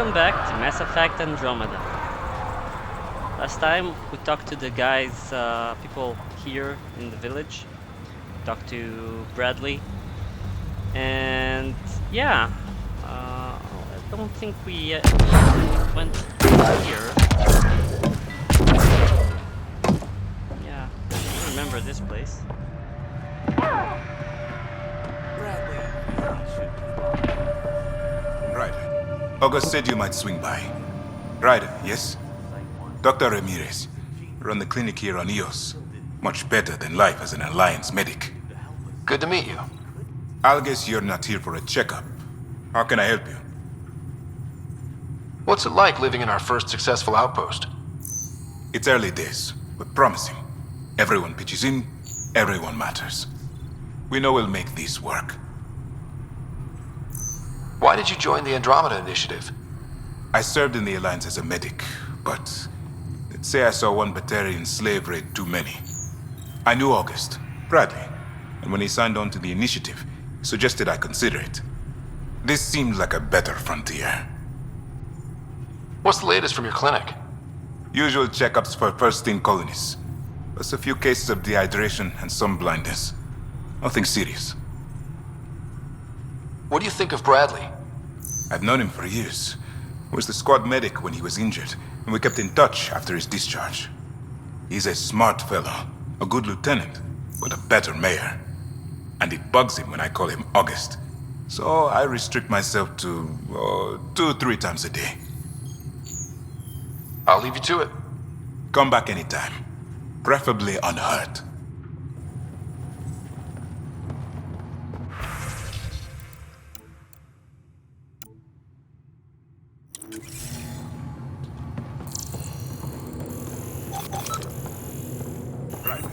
Welcome back to Mass Effect Andromeda. Last time we talked to the guys, people here in the village. Talked to Bradley. And yeah, I don't think we went here. Yeah, I remember this place. Right. August said you might swing by. Right, yes? Dr. Ramirez. Run the clinic here on EOS. Much better than life as an Alliance medic. Good to meet you. I'll guess you're not here for a checkup. How can I help you? What's it like living in our first successful outpost? It's early days, but promising. Everyone pitches in, everyone matters. We know we'll make this work. Why did you join the Andromeda Initiative? I served in the Alliance as a medic, but let's say I saw one Batarian slave raid too many. I knew August, Bradley, and when he signed on to the Initiative, he suggested I consider it. This seems like a better frontier. What's the latest from your clinic? Usual checkups for first-in colonists, plus a few cases of dehydration and some blindness. Nothing serious. What do you think of Bradley? I've known him for years. He was the squad medic when he was injured, and we kept in touch after his discharge. He's a smart fellow, a good lieutenant, but a better mayor. And it bugs him when I call him August. So I restrict myself to 2-3 times a day. I'll leave you to it. Come back anytime, preferably unhurt. Right.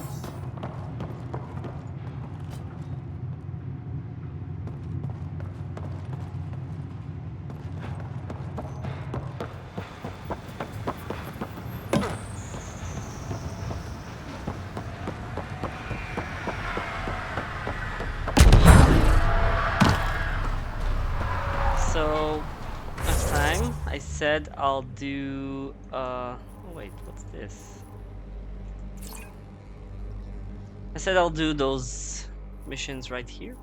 So, last time I said I'll do, oh wait, what's this? I said I'll do those missions right here,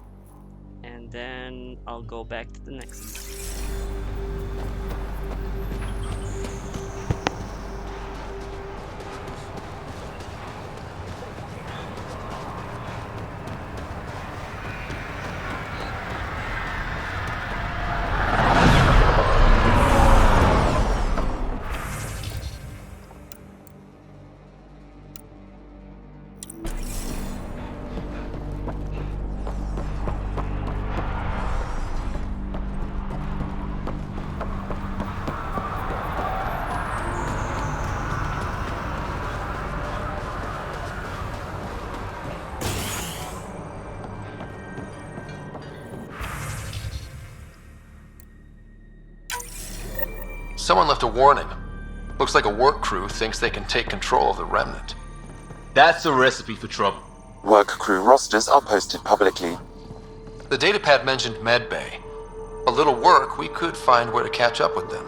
and then I'll go back to the next. Someone left a warning. Looks like a work crew thinks they can take control of the remnant. That's a recipe for trouble. Work crew rosters are posted publicly. The datapad mentioned medbay. A little work, we could find where to catch up with them.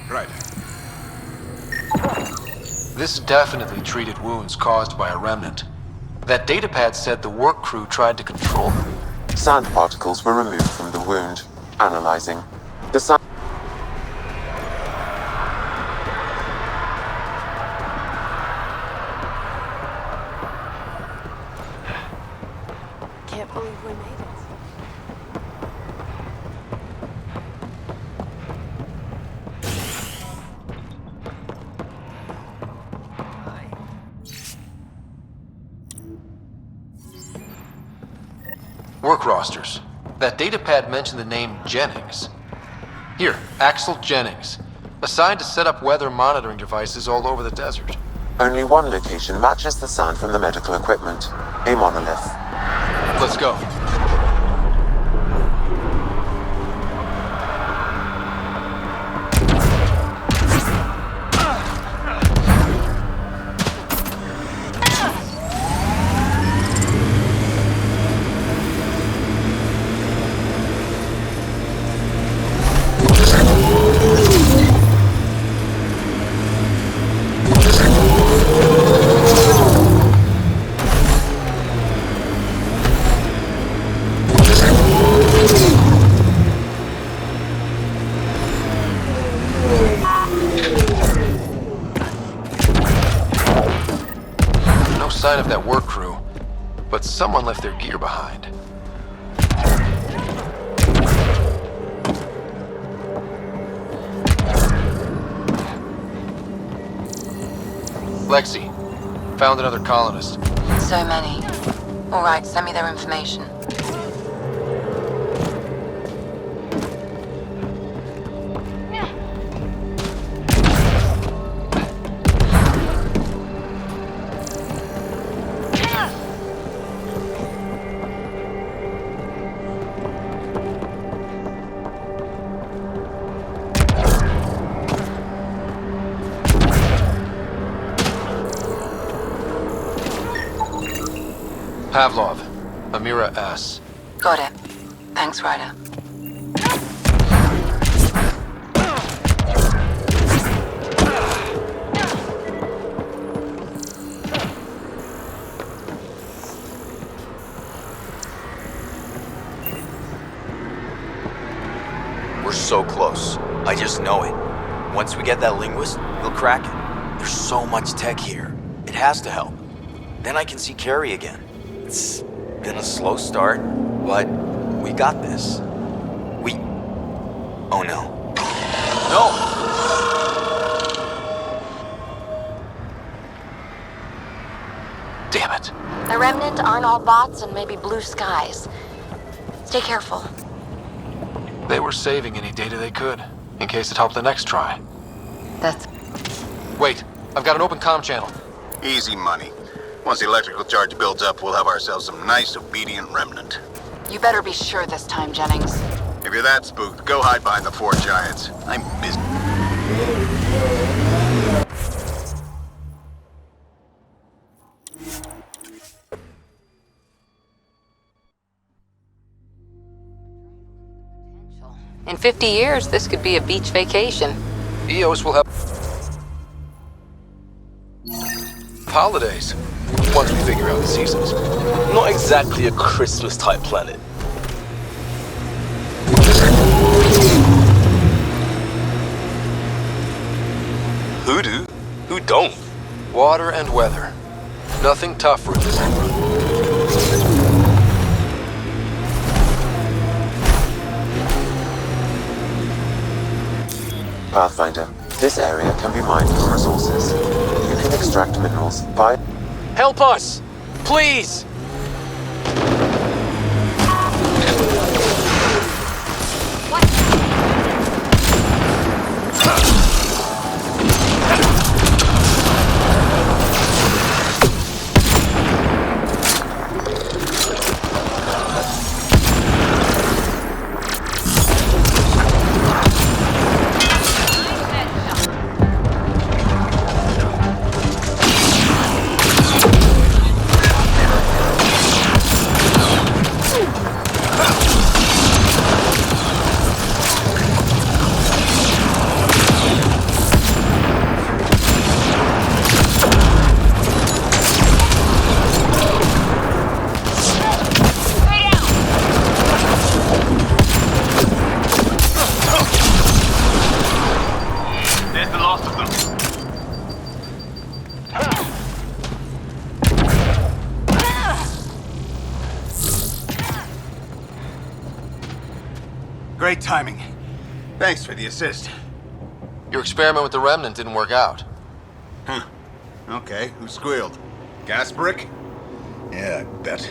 Right. This definitely treated wounds caused by a remnant. That datapad said the work crew tried to control them. Sand particles were removed from the wound. Analyzing. The sand Can't believe we made it. Work rosters. That datapad mentioned the name Jennings. Here, Axel Jennings. Assigned to set up weather monitoring devices all over the desert. Only one location matches the sound from the medical equipment. A monolith. Let's go. Sign of that work crew, but someone left their gear behind. Lexi, found another colonist. So many. All right, send me their information. Pavlov, Amira S. Got it. Thanks, Ryder. We're so close. I just know it. Once we get that linguist, we'll crack it. There's so much tech here. It has to help. Then I can see Carrie again. It's been a slow start, but we got this. Oh no. No! Damn it. The Remnant aren't all bots and maybe blue skies. Stay careful. They were saving any data they could, in case it helped the next try. That's... Wait, I've got an open comm channel. Easy money. Once the electrical charge builds up, we'll have ourselves some nice, obedient remnant. You better be sure this time, Jennings. If you're that spooked, go hide behind the four giants. I'm busy. In 50 years, this could be a beach vacation. EOS will have holidays once we figure out the seasons. Not exactly a Christmas-type planet. Who do? Who don't? Water and weather. Nothing tougher in the long run. Pathfinder. This area can be mined for resources. You can extract minerals by... Help us! Please! Great timing. Thanks for the assist. Your experiment with the Remnant didn't work out. Huh. Okay, who squealed? Gas brick? Yeah, I bet.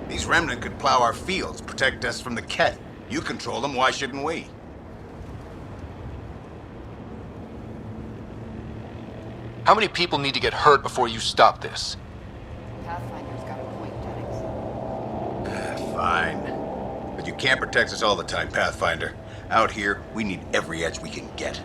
These remnant could plow our fields, protect us from the Ket. You control them, why shouldn't we? How many people need to get hurt before you stop this? Pathfinder's got a point, Jennings. Fine. But you can't protect us all the time, Pathfinder. Out here, we need every edge we can get.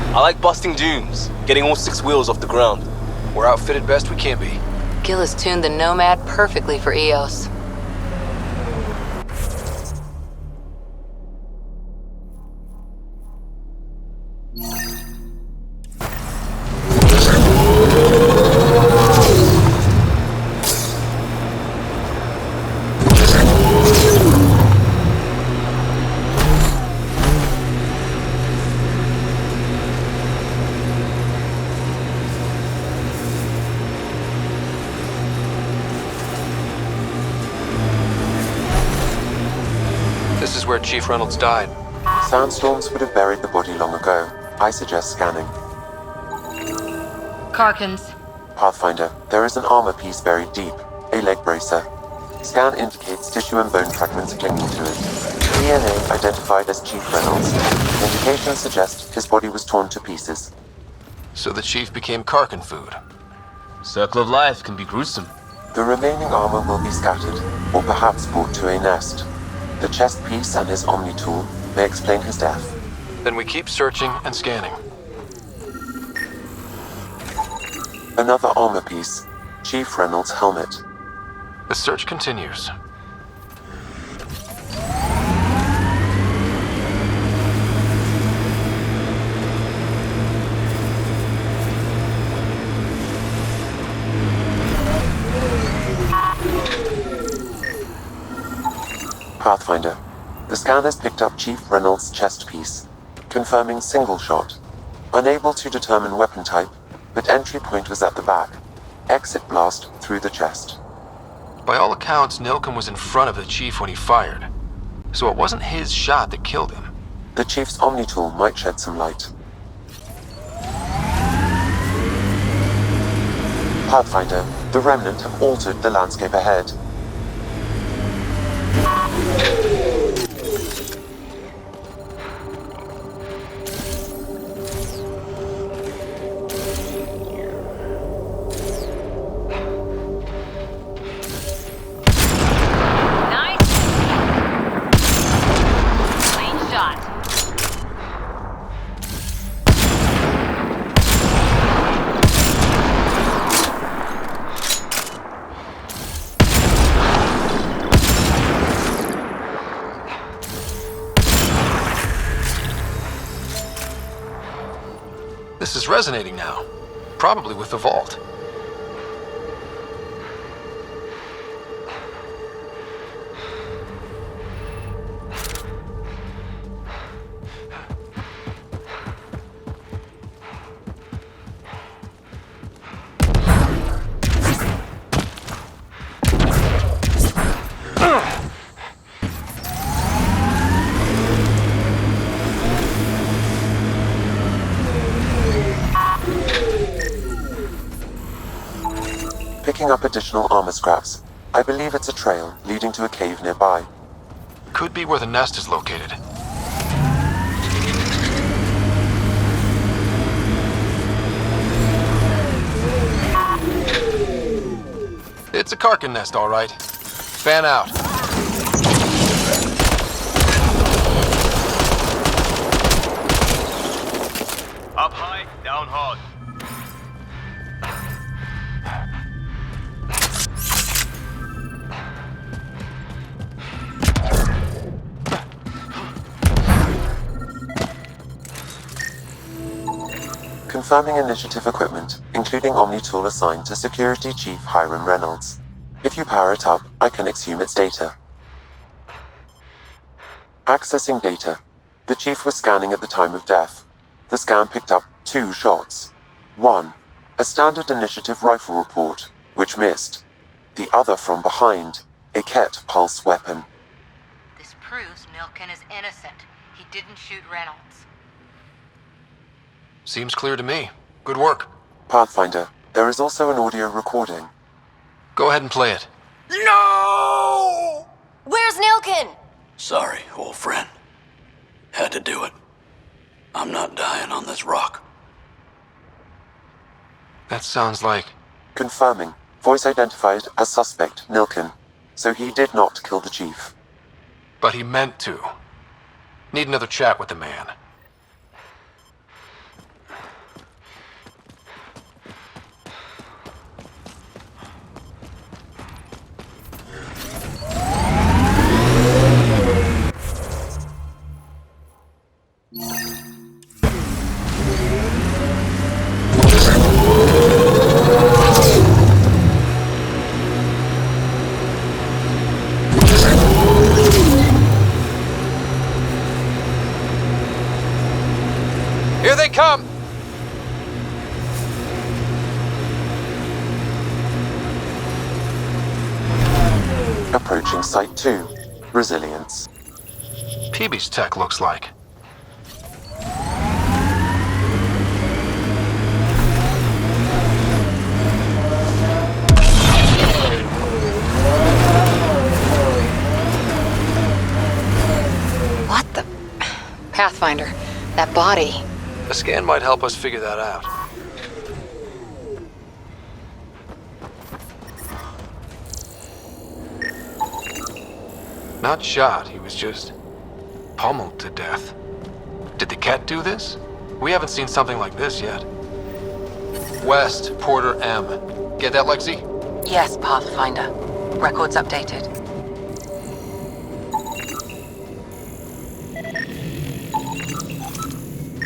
I like busting dunes, getting all 6 wheels off the ground. We're outfitted best we can be. Gil has tuned the Nomad perfectly for EOS. This is where Chief Reynolds died. Sandstorms would have buried the body long ago. I suggest scanning. Karkins. Pathfinder, there is an armor piece buried deep. A leg bracer. Scan indicates tissue and bone fragments clinging to it. DNA identified as Chief Reynolds. Indications suggest his body was torn to pieces. So the Chief became Karkin food. Circle of life can be gruesome. The remaining armor will be scattered, or perhaps brought to a nest. The chest piece and his Omni tool may explain his death. Then we keep searching and scanning. Another armor piece. Chief Reynolds' helmet. The search continues. Pathfinder. The scanners picked up Chief Reynolds' chest piece, confirming single shot. Unable to determine weapon type, but entry point was at the back. Exit blast through the chest. By all accounts, Nilkum was in front of the Chief when he fired. So it wasn't his shot that killed him. The Chief's Omni tool might shed some light. Pathfinder, the Remnant have altered the landscape ahead. This is resonating now. Probably with the vault. Picking up additional armor scraps. I believe it's a trail leading to a cave nearby. Could be where the nest is located. It's a Karkin nest, all right. Fan out. Up high, down hard. Confirming initiative equipment, including Omni tool assigned to Security Chief Hiram Reynolds. If you power it up, I can exhume its data. Accessing data. The Chief was scanning at the time of death. The scan picked up 2 shots. 1. A standard initiative rifle report, which missed. The other from behind, a Ket pulse weapon. This proves Nilkin is innocent. He didn't shoot Reynolds. Seems clear to me. Good work. Pathfinder, there is also an audio recording. Go ahead and play it. No! Where's Nilkin? Sorry, old friend. Had to do it. I'm not dying on this rock. That sounds like... Confirming. Voice identified as suspect, Nilkin. So he did not kill the Chief. But he meant to. Need another chat with the man. Here they come! Approaching Site 2. Resilience. Peebee's tech looks like. What the... Pathfinder, that body. A scan might help us figure that out. Not shot, he was just pummeled to death. Did the cat do this? We haven't seen something like this yet. West, Porter M. Get that, Lexi? Yes, Pathfinder. Records updated.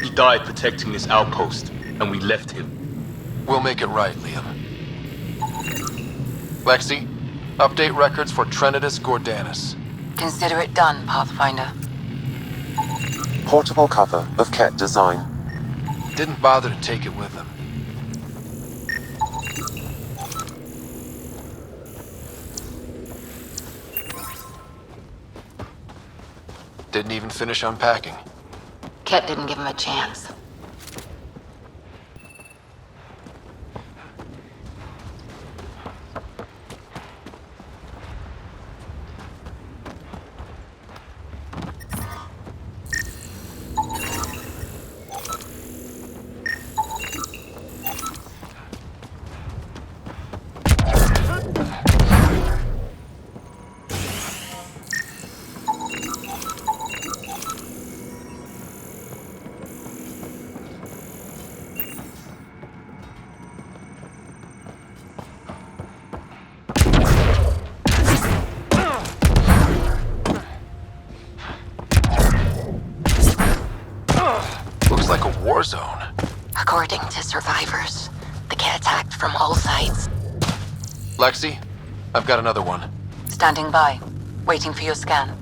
He died protecting this outpost, and we left him. We'll make it right, Liam. Lexi, update records for Trinitas Gordanus. Consider it done, Pathfinder. Portable cover of Ket design. Didn't bother to take it with him. Didn't even finish unpacking. Ket didn't give him a chance. Like a war zone. According to survivors, the Ket attacked from all sides. Lexi, I've got another one. Standing by, waiting for your scan.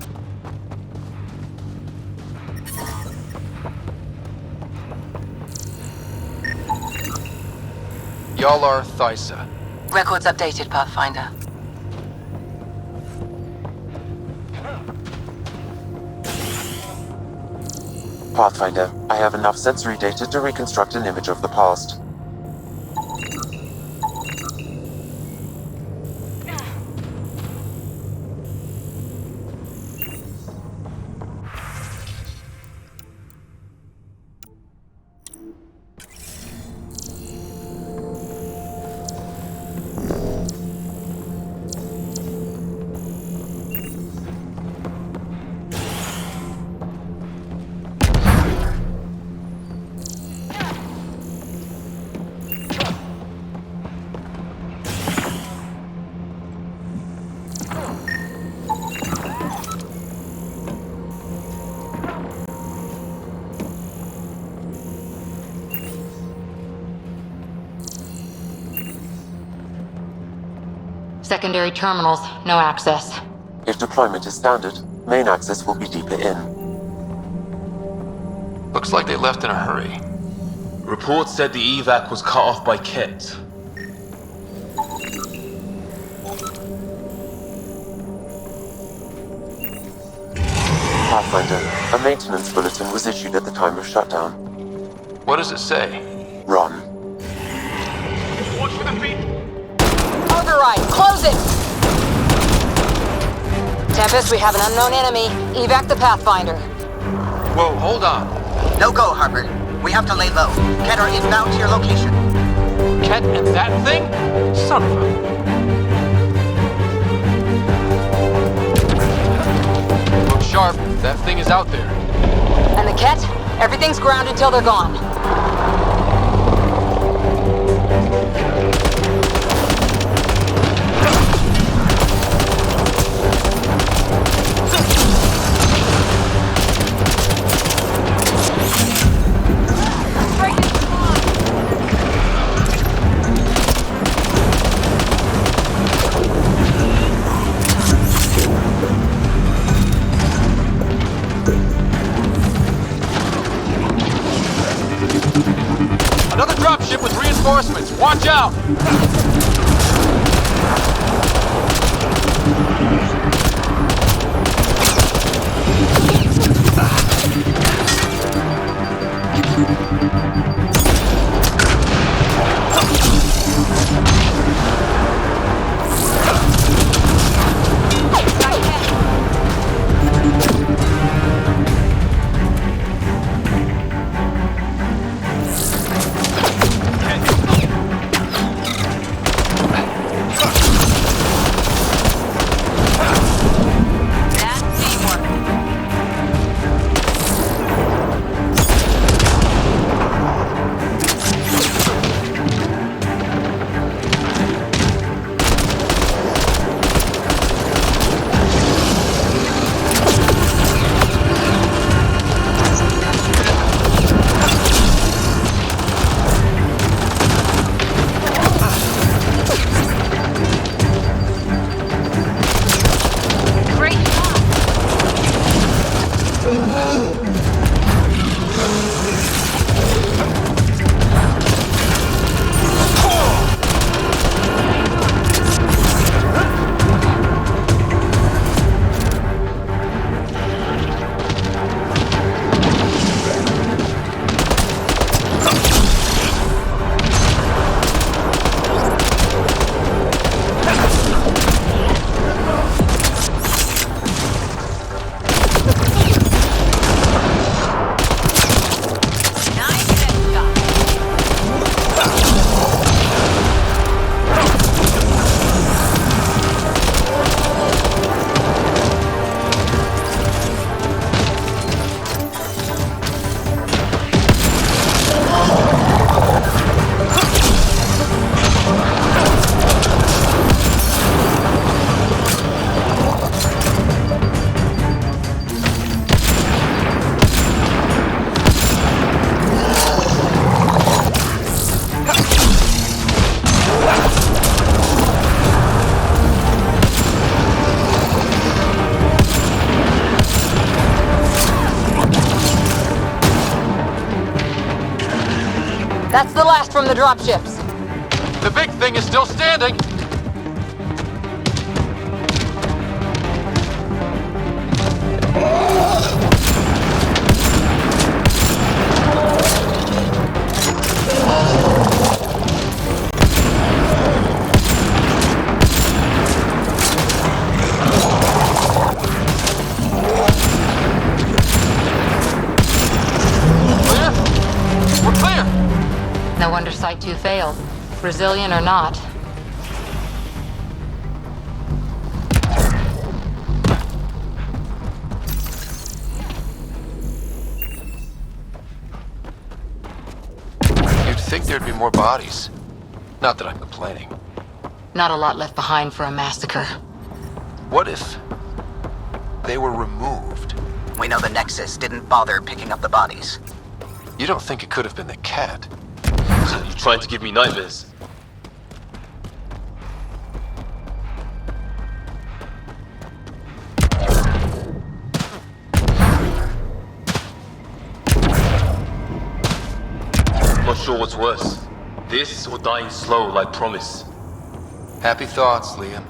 Y'all are Thysa. Records updated, Pathfinder. Pathfinder, I have enough sensory data to reconstruct an image of the past. Secondary terminals, no access. If deployment is standard, main access will be deeper in. Looks like they left in a hurry. Reports said the evac was cut off by Kett. Pathfinder, a maintenance bulletin was issued at the time of shutdown. What does it say? Run. Watch for the feet! Override! Close it! Tempest, we have an unknown enemy. Evac the Pathfinder. Whoa, hold on. No go, Harper. We have to lay low. Kadara inbound to your location. Kett and that thing? Son of a... Look sharp. That thing is out there. And the Ket? Everything's ground until they're gone. Another dropship with reinforcements. Watch out! That's the last from the dropships. The big thing is still standing. No wonder Site 2 failed. Brazilian or not. You'd think there'd be more bodies. Not that I'm complaining. Not a lot left behind for a massacre. What if they were removed? We know the Nexus didn't bother picking up the bodies. You don't think it could have been the cat? You trying to give me nightmares? not sure what's worse. This or dying slow like promise. Happy thoughts, Liam.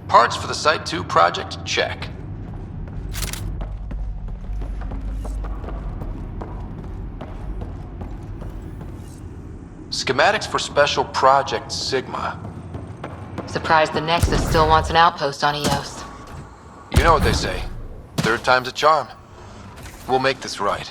Parts for the Site 2 project? Check. Schematics for Special Project Sigma. Surprised the Nexus still wants an outpost on Eos. You know what they say. Third time's a charm. We'll make this right.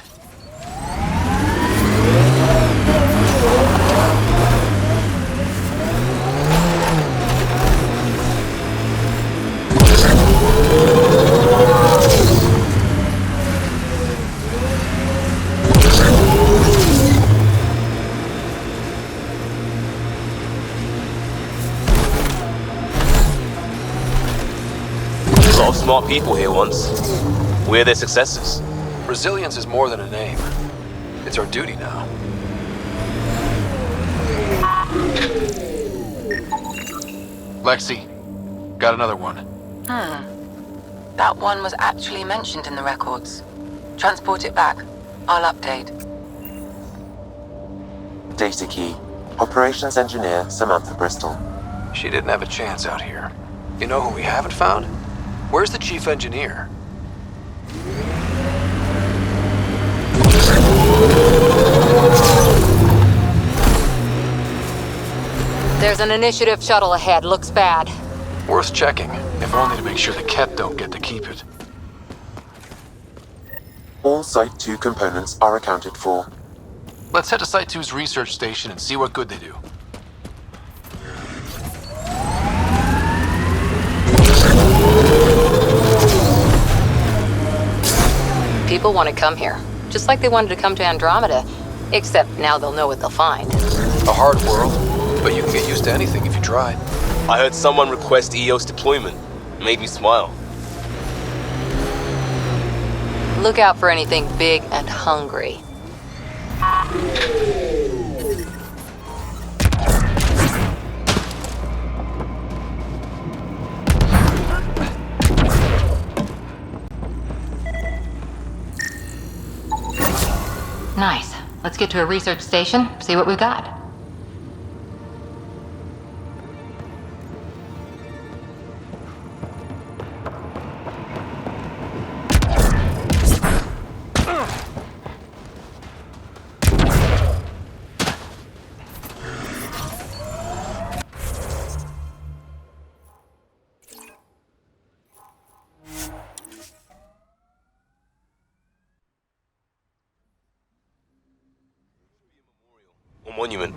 A lot of smart people here once. We're their successors. Resilience is more than a name. It's our duty now. Lexi, got another one. That one was actually mentioned in the records. Transport it back. I'll update. Data key. Operations Engineer Samantha Bristol. She didn't have a chance out here. You know who we haven't found? Where's the Chief Engineer? There's an initiative shuttle ahead. Looks bad. Worth checking, if only to make sure the Ket don't get to keep it. All Site 2 components are accounted for. Let's head to Site 2's research station and see what good they do. People want to come here, just like they wanted to come to Andromeda. Except now they'll know what they'll find. A hard world, but you can get used to anything if you try. I heard someone request EOS deployment. Made me smile. Look out for anything big and hungry. Nice. Let's get to a research station, see what we've got. Monument.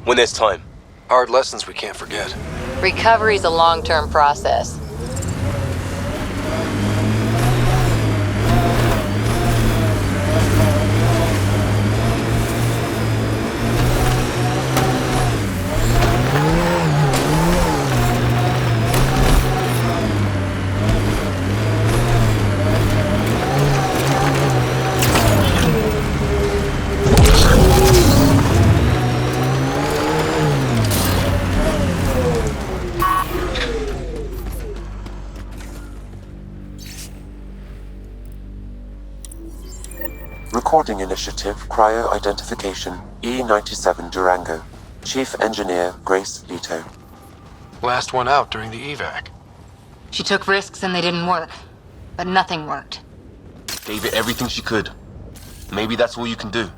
When there's time. Hard lessons we can't forget. Recovery's a long-term process. Recording Initiative Cryo Identification E97 Durango. Chief Engineer Grace Leto. Last one out during the evac. She took risks and they didn't work. But nothing worked. Gave it everything she could. Maybe that's all you can do.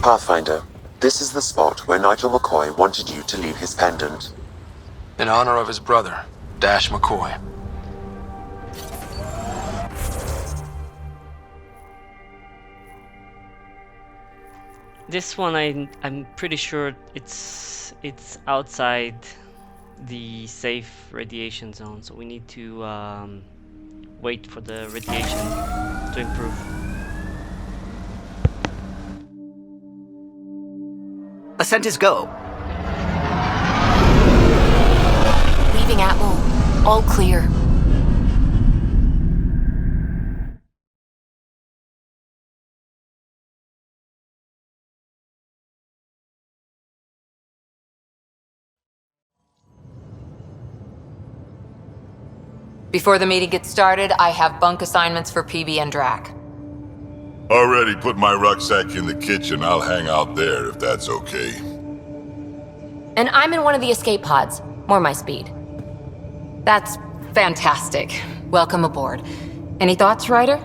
Pathfinder, this is the spot where Nigel McCoy wanted you to leave his pendant. In honor of his brother, Dash McCoy. This one I'm pretty sure it's outside the safe radiation zone, so we need to wait for the radiation to improve. Ascent is go. Leaving Atmo. All clear. Before the meeting gets started, I have bunk assignments for Peebee and Drac. Already put my rucksack in the kitchen. I'll hang out there if that's okay. And I'm in one of the escape pods. More my speed. That's fantastic. Welcome aboard. Any thoughts, Ryder?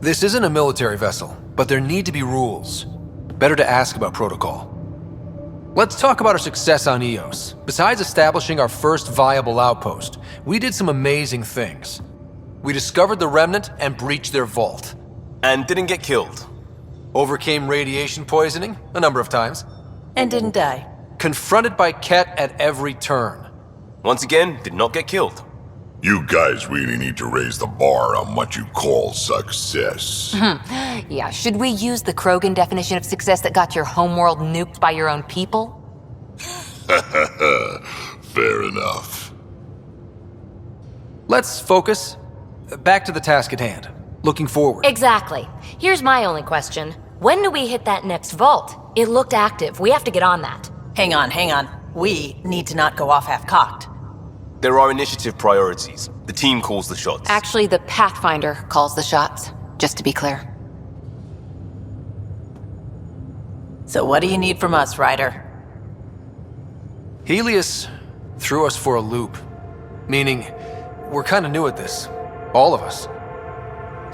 This isn't a military vessel, but there need to be rules. Better to ask about protocol. Let's talk about our success on Eos. Besides establishing our first viable outpost, we did some amazing things. We discovered the Remnant and breached their vault. And didn't get killed. Overcame radiation poisoning a number of times. And didn't die. Confronted by Ket at every turn. Once again, did not get killed. You guys really need to raise the bar on what you call success. Yeah, should we use the Krogan definition of success that got your homeworld nuked by your own people? Fair enough. Let's focus. Back to the task at hand. Looking forward. Exactly. Here's my only question. When do we hit that next vault? It looked active. We have to get on that. Hang on. We need to not go off half-cocked. There are initiative priorities. The team calls the shots. Actually, the Pathfinder calls the shots, just to be clear. So what do you need from us, Ryder? Helios threw us for a loop. Meaning, we're kind of new at this. All of us.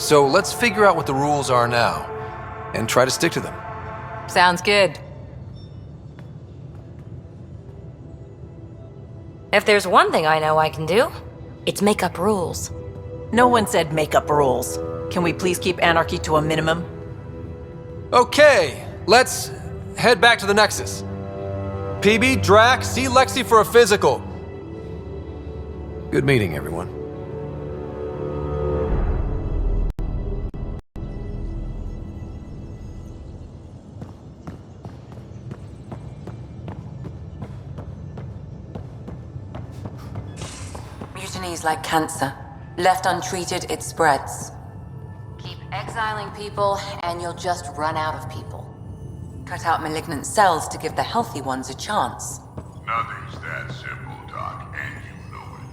So let's figure out what the rules are now, and try to stick to them. Sounds good. If there's one thing I know I can do, it's make up rules. No one said make up rules. Can we please keep anarchy to a minimum? Okay, let's head back to the Nexus. Peebee, Drac, see Lexi for a physical. Good meeting, everyone. Mutiny is like cancer. Left untreated, it spreads. Keep exiling people, and you'll just run out of people. Cut out malignant cells to give the healthy ones a chance. Nothing's that simple, Doc, and you know it.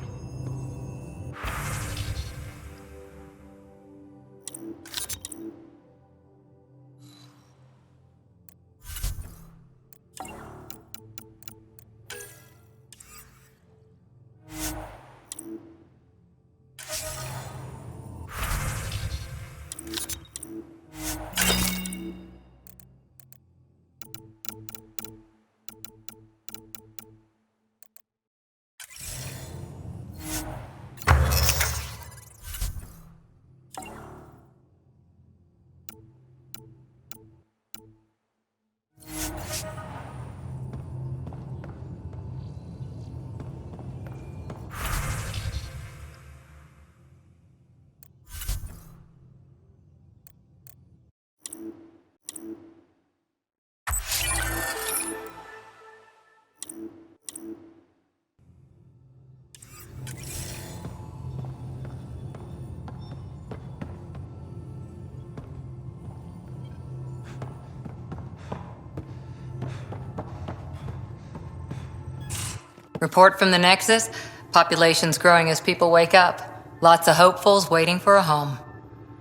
Report from the Nexus. Population's growing as people wake up. Lots of hopefuls waiting for a home.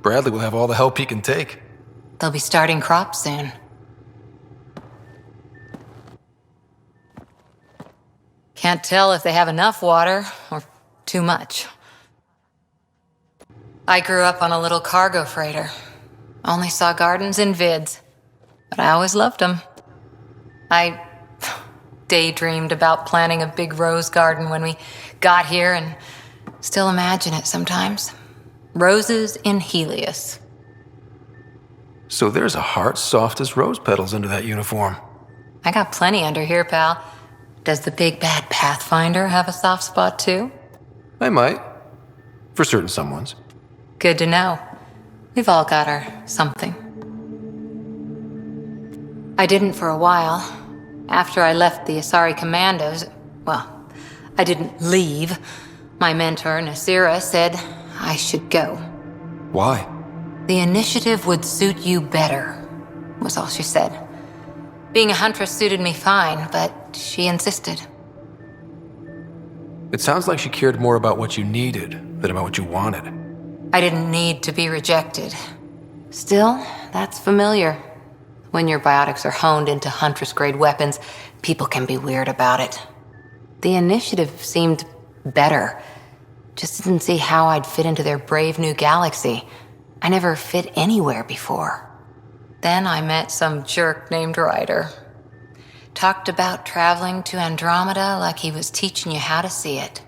Bradley will have all the help he can take. They'll be starting crops soon. Can't tell if they have enough water or too much. I grew up on a little cargo freighter. Only saw gardens in vids, but I always loved them. I daydreamed about planting a big rose garden when we got here and still imagine it sometimes. Roses in Helios. So there's a heart soft as rose petals under that uniform. I got plenty under here, pal. Does the big bad Pathfinder have a soft spot too? I might. For certain someones. Good to know. We've all got our something. I didn't for a while. After I left the Asari Commandos, well, I didn't leave. My mentor, Nasira, said I should go. Why? The initiative would suit you better, was all she said. Being a huntress suited me fine, but she insisted. It sounds like she cared more about what you needed than about what you wanted. I didn't need to be rejected. Still, that's familiar. When your biotics are honed into huntress-grade weapons, people can be weird about it. The initiative seemed better. Just didn't see how I'd fit into their brave new galaxy. I never fit anywhere before. Then I met some jerk named Ryder. Talked about traveling to Andromeda like he was teaching you how to see it.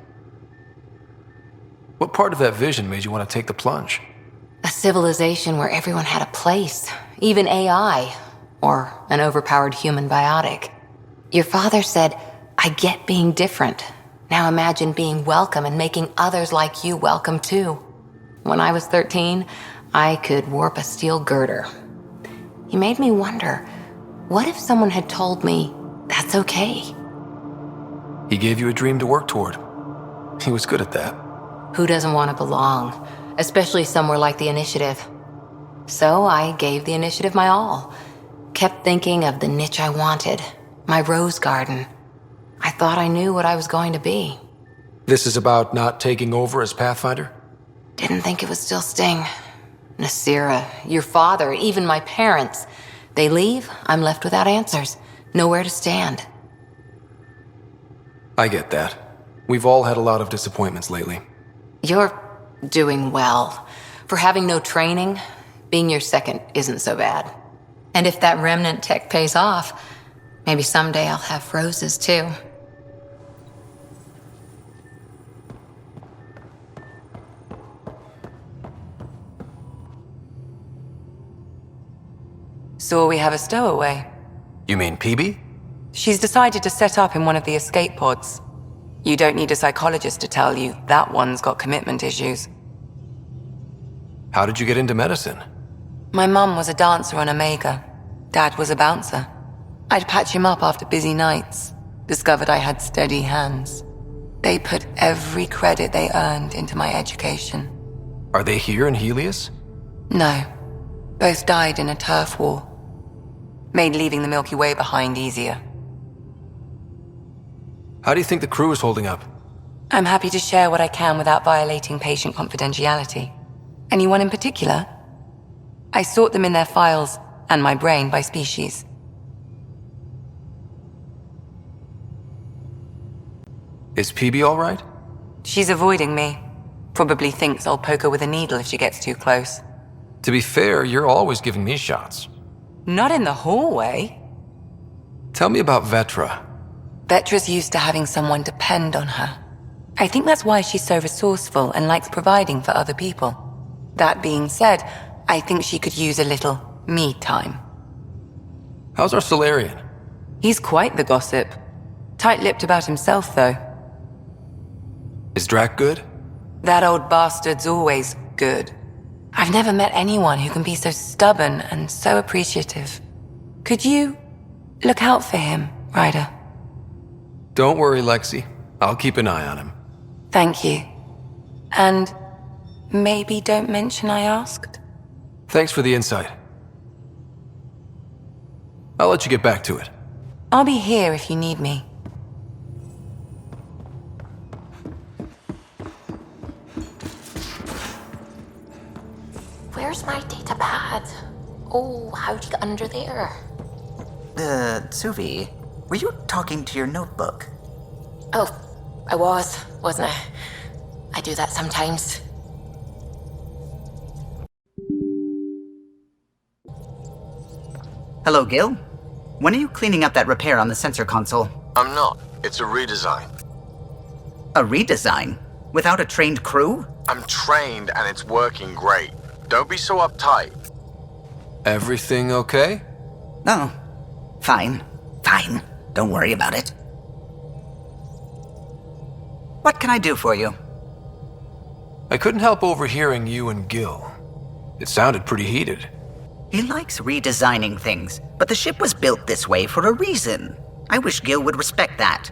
What part of that vision made you want to take the plunge? A civilization where everyone had a place, even AI, or an overpowered human biotic. Your father said, I get being different. Now imagine being welcome and making others like you welcome too. When I was 13, I could warp a steel girder. He made me wonder, what if someone had told me that's okay? He gave you a dream to work toward. He was good at that. Who doesn't want to belong, especially somewhere like the Initiative? So I gave the Initiative my all. Kept thinking of the niche I wanted, my rose garden. I thought I knew what I was going to be. This is about not taking over as Pathfinder? Didn't think it would still sting. Nasira, your father, even my parents. They leave, I'm left without answers. Nowhere to stand. I get that. We've all had a lot of disappointments lately. You're doing well. For having no training, being your second isn't so bad. And if that remnant tech pays off, maybe someday I'll have roses too. So we have a stowaway. You mean Peebee? She's decided to set up in one of the escape pods. You don't need a psychologist to tell you that one's got commitment issues. How did you get into medicine? My mum was a dancer on Omega. Dad was a bouncer. I'd patch him up after busy nights. Discovered I had steady hands. They put every credit they earned into my education. Are they here in Helios? No. Both died in a turf war. Made leaving the Milky Way behind easier. How do you think the crew is holding up? I'm happy to share what I can without violating patient confidentiality. Anyone in particular? I sort them in their files and my brain by species. Is Peebee all right? She's avoiding me. Probably thinks I'll poke her with a needle if she gets too close. To be fair, you're always giving me shots. Not in the hallway. Tell me about Vetra. Vetra's used to having someone depend on her. I think that's why she's so resourceful and likes providing for other people. That being said, I think she could use a little me time. How's our Solarian? He's quite the gossip. Tight-lipped about himself, though. Is Drac good? That old bastard's always good. I've never met anyone who can be so stubborn and so appreciative. Could you look out for him, Ryder? Don't worry, Lexi. I'll keep an eye on him. Thank you. And maybe don't mention I asked? Thanks for the insight. I'll let you get back to it. I'll be here if you need me. Where's my data pad? Oh, how'd you get under there? Suvi, were you talking to your notebook? Oh, I wasn't I? I do that sometimes. Hello, Gil. When are you cleaning up that repair on the sensor console? I'm not. It's a redesign. A redesign? Without a trained crew? I'm trained and it's working great. Don't be so uptight. Everything okay? No. Fine. Fine. Don't worry about it. What can I do for you? I couldn't help overhearing you and Gil. It sounded pretty heated. He likes redesigning things, but the ship was built this way for a reason. I wish Gil would respect that.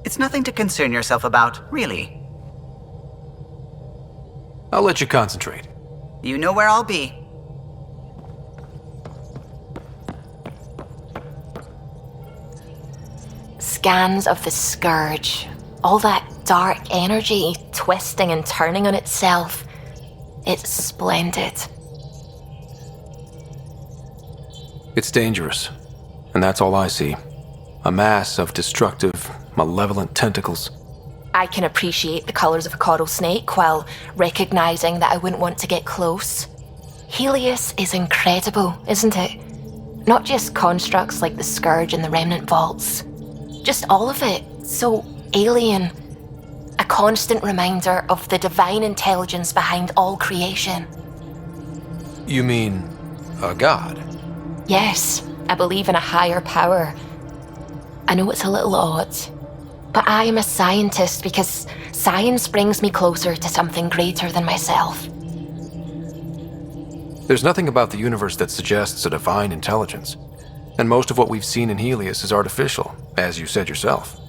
It's nothing to concern yourself about, really. I'll let you concentrate. You know where I'll be. Scans of the Scourge. All that dark energy twisting and turning on itself. It's splendid. It's dangerous, and that's all I see. A mass of destructive, malevolent tentacles. I can appreciate the colors of a coral snake while recognizing that I wouldn't want to get close. Helios is incredible, isn't it? Not just constructs like the Scourge and the Remnant Vaults. Just all of it. So alien. A constant reminder of the divine intelligence behind all creation. You mean a god? Yes, I believe in a higher power. I know it's a little odd, but I am a scientist because science brings me closer to something greater than myself. There's nothing about the universe that suggests a divine intelligence. And most of what we've seen in Helios is artificial, as you said yourself.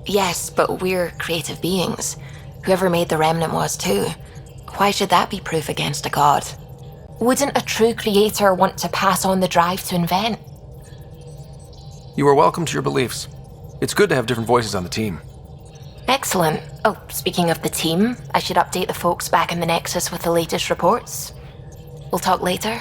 Yes, but we're creative beings. Whoever made the Remnant was too. Why should that be proof against a god? Wouldn't a true creator want to pass on the drive to invent? You are welcome to your beliefs. It's good to have different voices on the team. Excellent. Oh, speaking of the team, I should update the folks back in the Nexus with the latest reports. We'll talk later.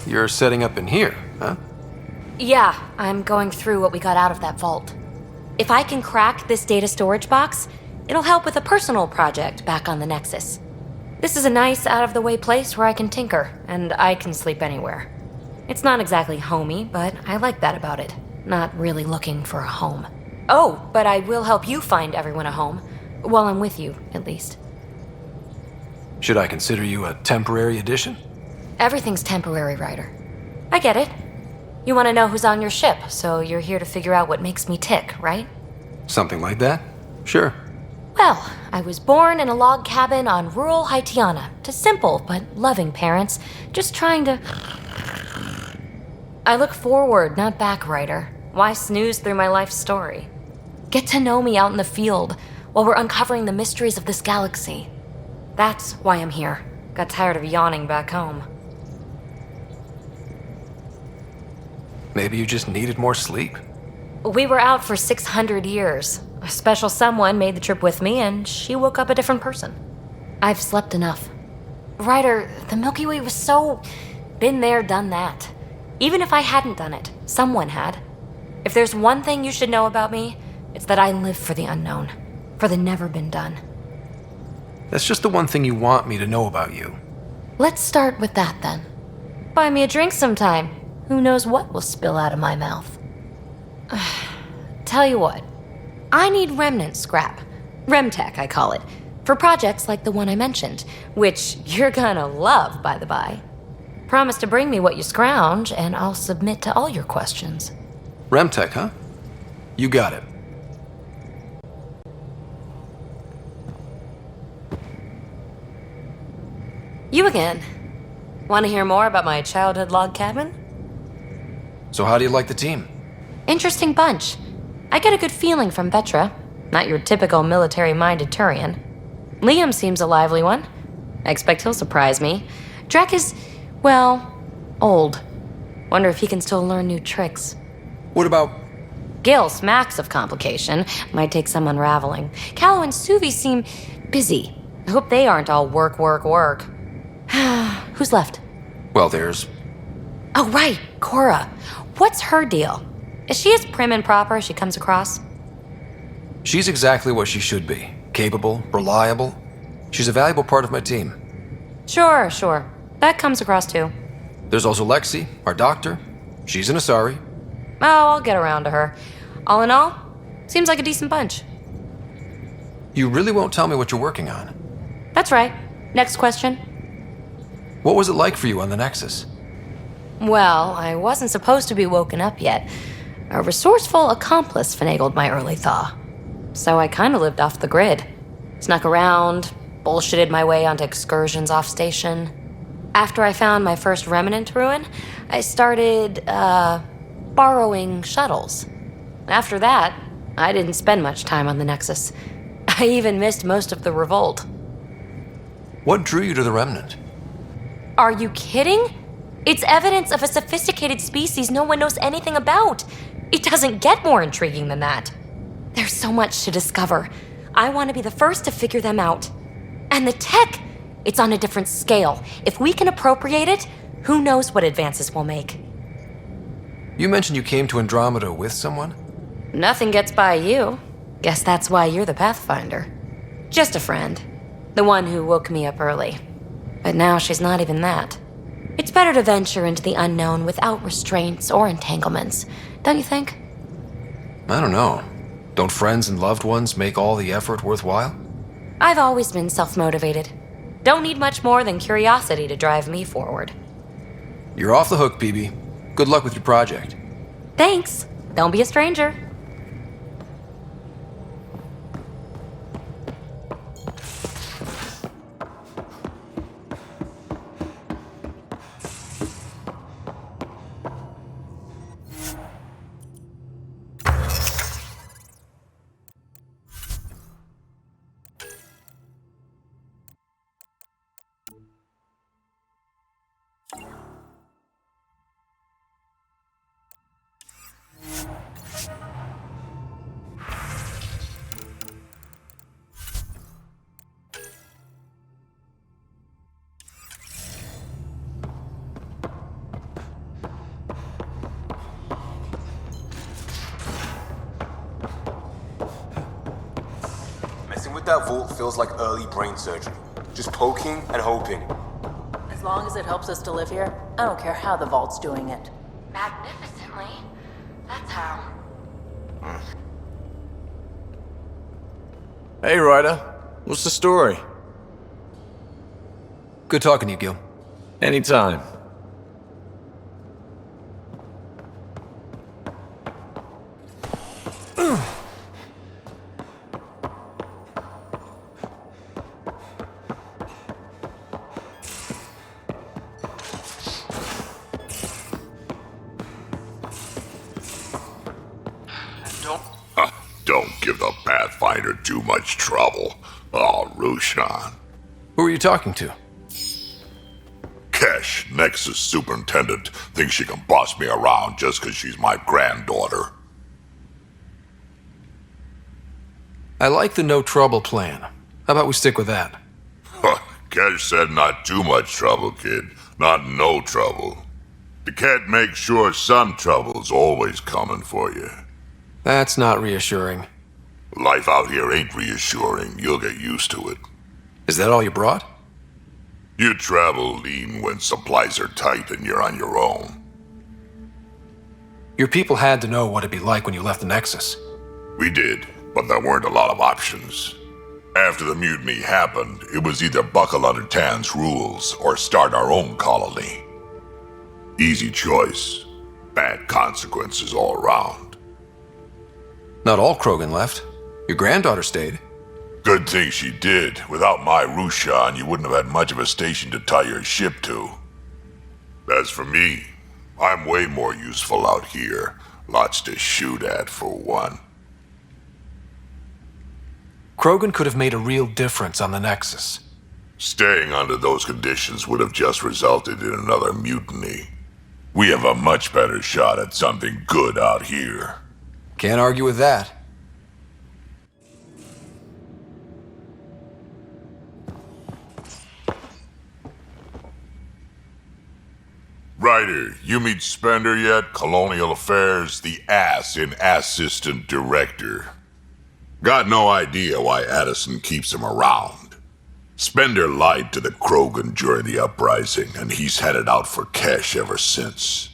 You're setting up in here, huh? Yeah, I'm going through what we got out of that vault. If I can crack this data storage box, it'll help with a personal project back on the Nexus. This is a nice, out-of-the-way place where I can tinker, and I can sleep anywhere. It's not exactly homey, but I like that about it. Not really looking for a home. Oh, but I will help you find everyone a home. While I'm with you, at least. Should I consider you a temporary addition? Everything's temporary, Ryder. I get it. You want to know who's on your ship, so you're here to figure out what makes me tick, right? Something like that? Sure. Well, I was born in a log cabin on rural Haitiana to simple but loving parents, just trying to... I look forward, not back, Ryder. Why snooze through my life story? Get to know me out in the field while we're uncovering the mysteries of this galaxy. That's why I'm here. Got tired of yawning back home. Maybe you just needed more sleep. We were out for 600 years. A special someone made the trip with me, and she woke up a different person. I've slept enough. Ryder, the Milky Way was so... been there, done that. Even if I hadn't done it, someone had. If there's one thing you should know about me, it's that I live for the unknown. For the never been done. That's just the one thing you want me to know about you. Let's start with that, then. Buy me a drink sometime. Who knows what will spill out of my mouth. Tell you what. I need remnant scrap. Remtech, I call it. For projects like the one I mentioned. Which you're gonna love, by the by. Promise to bring me what you scrounge, and I'll submit to all your questions. Remtech, huh? You got it. You again. Want to hear more about my childhood log cabin? So how do you like the team? Interesting bunch. I get a good feeling from Vetra. Not your typical military-minded Turian. Liam seems a lively one. I expect he'll surprise me. Drek is, well, old. Wonder if he can still learn new tricks. What about... Gil smacks of complication. Might take some unraveling. Callow and Suvi seem busy. I hope they aren't all work, work, work. Who's left? Well, there's... Oh, right, Cora. What's her deal? Is she as prim and proper as she comes across? She's exactly what she should be. Capable, reliable. She's a valuable part of my team. Sure. That comes across too. There's also Lexi, our doctor. She's an Asari. Oh, I'll get around to her. All in all, seems like a decent bunch. You really won't tell me what you're working on? That's right. Next question. What was it like for you on the Nexus? Well, I wasn't supposed to be woken up yet. A resourceful accomplice finagled my early thaw. So I kind of lived off the grid. Snuck around, bullshitted my way onto excursions off station. After I found my first remnant ruin, I started, borrowing shuttles. After that, I didn't spend much time on the Nexus. I even missed most of the revolt. What drew you to the Remnant? Are you kidding? It's evidence of a sophisticated species no one knows anything about. It doesn't get more intriguing than that. There's so much to discover. I want to be the first to figure them out. And the tech, it's on a different scale. If we can appropriate it, who knows what advances we'll make. You mentioned you came to Andromeda with someone? Nothing gets by you. Guess that's why you're the Pathfinder. Just a friend. The one who woke me up early. But now she's not even that. It's better to venture into the unknown without restraints or entanglements, don't you think? I don't know. Don't friends and loved ones make all the effort worthwhile? I've always been self-motivated. Don't need much more than curiosity to drive me forward. You're off the hook, Peebee. Good luck with your project. Thanks. Don't be a stranger. That vault feels like early brain surgery. Just poking and hoping. As long as it helps us to live here, I don't care how the vault's doing it. Magnificently. That's how. Hey, Ryder. What's the story? Good talking to you, Gil. Anytime. Don't give the Pathfinder too much trouble. Oh, Rushan. Who are you talking to? Kesh, Nexus Superintendent, thinks she can boss me around just because she's my granddaughter. I like the no trouble plan. How about we stick with that? Kesh said not too much trouble, kid. Not no trouble. The cat makes sure some trouble's always coming for you. That's not reassuring. Life out here ain't reassuring. You'll get used to it. Is that all you brought? You travel lean when supplies are tight and you're on your own. Your people had to know what it'd be like when you left the Nexus. We did, but there weren't a lot of options. After the mutiny happened, it was either buckle under Tan's rules or start our own colony. Easy choice. Bad consequences all around. Not all Krogan left. Your granddaughter stayed. Good thing she did. Without my Rushan, you wouldn't have had much of a station to tie your ship to. As for me, I'm way more useful out here. Lots to shoot at, for one. Krogan could have made a real difference on the Nexus. Staying under those conditions would have just resulted in another mutiny. We have a much better shot at something good out here. Can't argue with that. Ryder, you meet Spender yet? Colonial Affairs, the ass in Assistant Director. Got no idea why Addison keeps him around. Spender lied to the Krogan during the uprising, and he's headed out for cash ever since.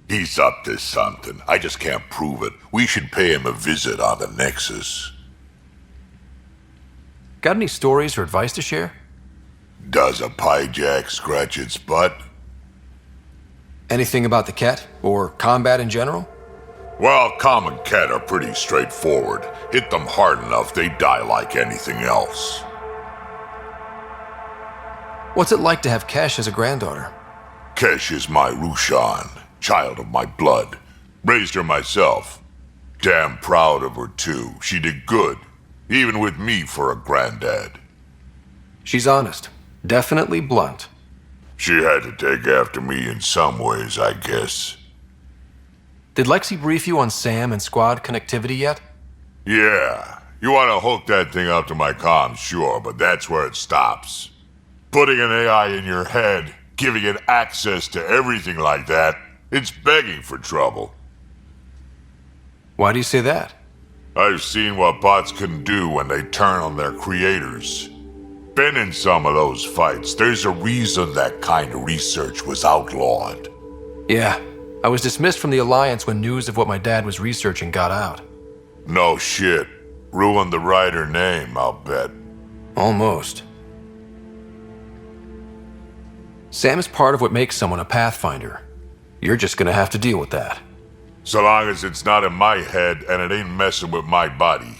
He's up to something. I just can't prove it. We should pay him a visit on the Nexus. Got any stories or advice to share? Does a piejack scratch its butt? Anything about the Ket, or combat in general? Well, common Ket are pretty straightforward. Hit them hard enough, they die like anything else. What's it like to have Kesh as a granddaughter? Kesh is my Rushan, child of my blood. Raised her myself. Damn proud of her too. She did good, even with me for a granddad. She's honest. Definitely blunt. She had to take after me in some ways, I guess. Did Lexi brief you on Sam and squad connectivity yet? Yeah. You want to hook that thing up to my comms, sure, but that's where it stops. Putting an AI in your head, giving it access to everything like that, it's begging for trouble. Why do you say that? I've seen what bots can do when they turn on their creators. Been in some of those fights. There's a reason that kind of research was outlawed. Yeah, I was dismissed from the Alliance when news of what my dad was researching got out. No shit. Ruined the Ryder name, I'll bet. Almost. Sam is part of what makes someone a Pathfinder. You're just gonna have to deal with that. So long as it's not in my head and it ain't messing with my body.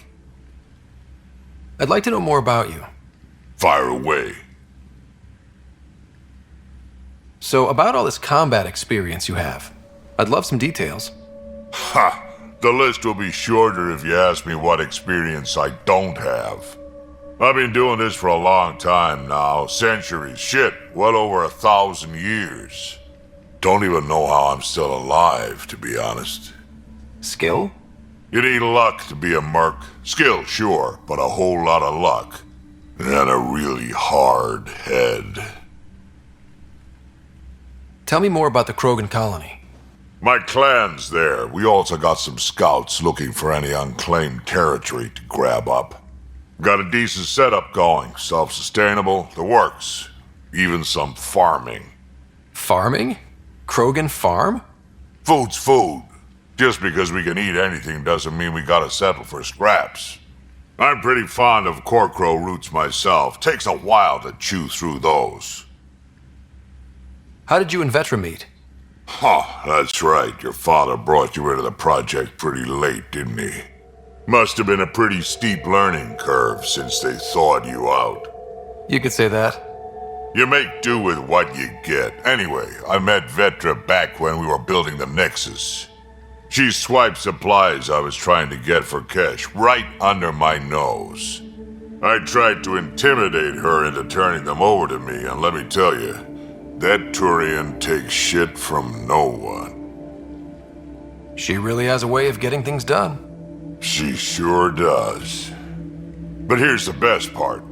I'd like to know more about you. Fire away. So, about all this combat experience you have, I'd love some details. Ha! The list will be shorter if you ask me what experience I don't have. I've been doing this for a long time now, centuries, shit, well over 1,000 years. Don't even know how I'm still alive, to be honest. Skill? You need luck to be a merc. Skill, sure, but a whole lot of luck. And a really hard head. Tell me more about the Krogan colony. My clan's there. We also got some scouts looking for any unclaimed territory to grab up. Got a decent setup going. Self-sustainable, the works. Even some farming. Farming? Krogan farm? Food's food. Just because we can eat anything doesn't mean we gotta settle for scraps. I'm pretty fond of Corcrow roots myself. Takes a while to chew through those. How did you and Vetra meet? Huh, that's right. Your father brought you into the project pretty late, didn't he? Must have been a pretty steep learning curve since they thawed you out. You could say that. You make do with what you get. Anyway, I met Vetra back when we were building the Nexus. She swiped supplies I was trying to get for Kesh right under my nose. I tried to intimidate her into turning them over to me, and let me tell you, that Turian takes shit from no one. She really has a way of getting things done. She sure does. But here's the best part.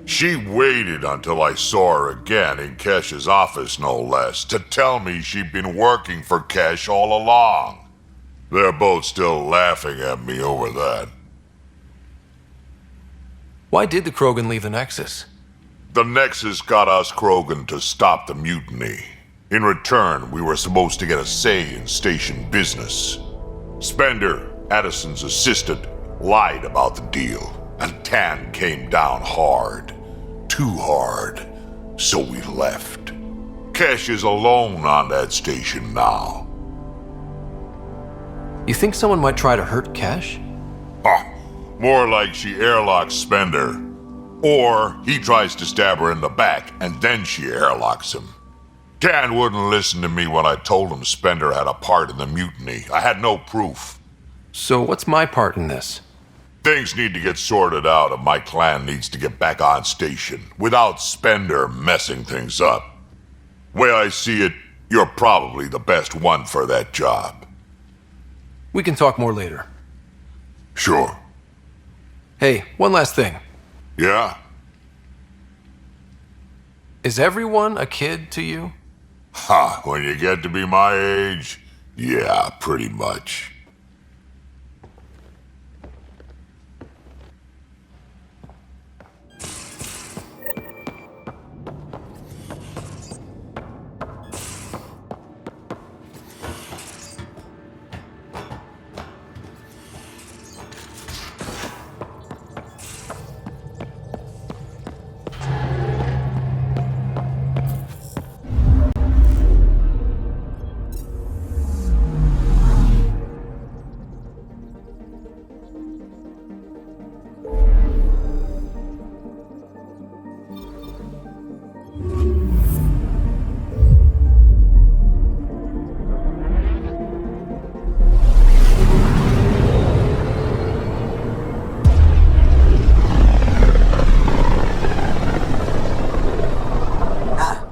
She waited until I saw her again in Kesh's office, no less, to tell me she'd been working for Kesh all along. They're both still laughing at me over that. Why did the Krogan leave the Nexus? The Nexus got us Krogan to stop the mutiny. In return, we were supposed to get a say in station business. Spender, Addison's assistant, lied about the deal, and Tan came down hard. Too hard. So we left. Kesh is alone on that station now. You think someone might try to hurt Kesh? More like she airlocks Spender. Or he tries to stab her in the back, and then she airlocks him. Tan wouldn't listen to me when I told him Spender had a part in the mutiny. I had no proof. So what's my part in this? Things need to get sorted out, and my clan needs to get back on station, without Spender messing things up. Way I see it, You're probably the best one for that job. We can talk more later. Sure. Hey, one last thing. Yeah? Is everyone a kid to you? Ha, when you get to be my age, yeah, pretty much.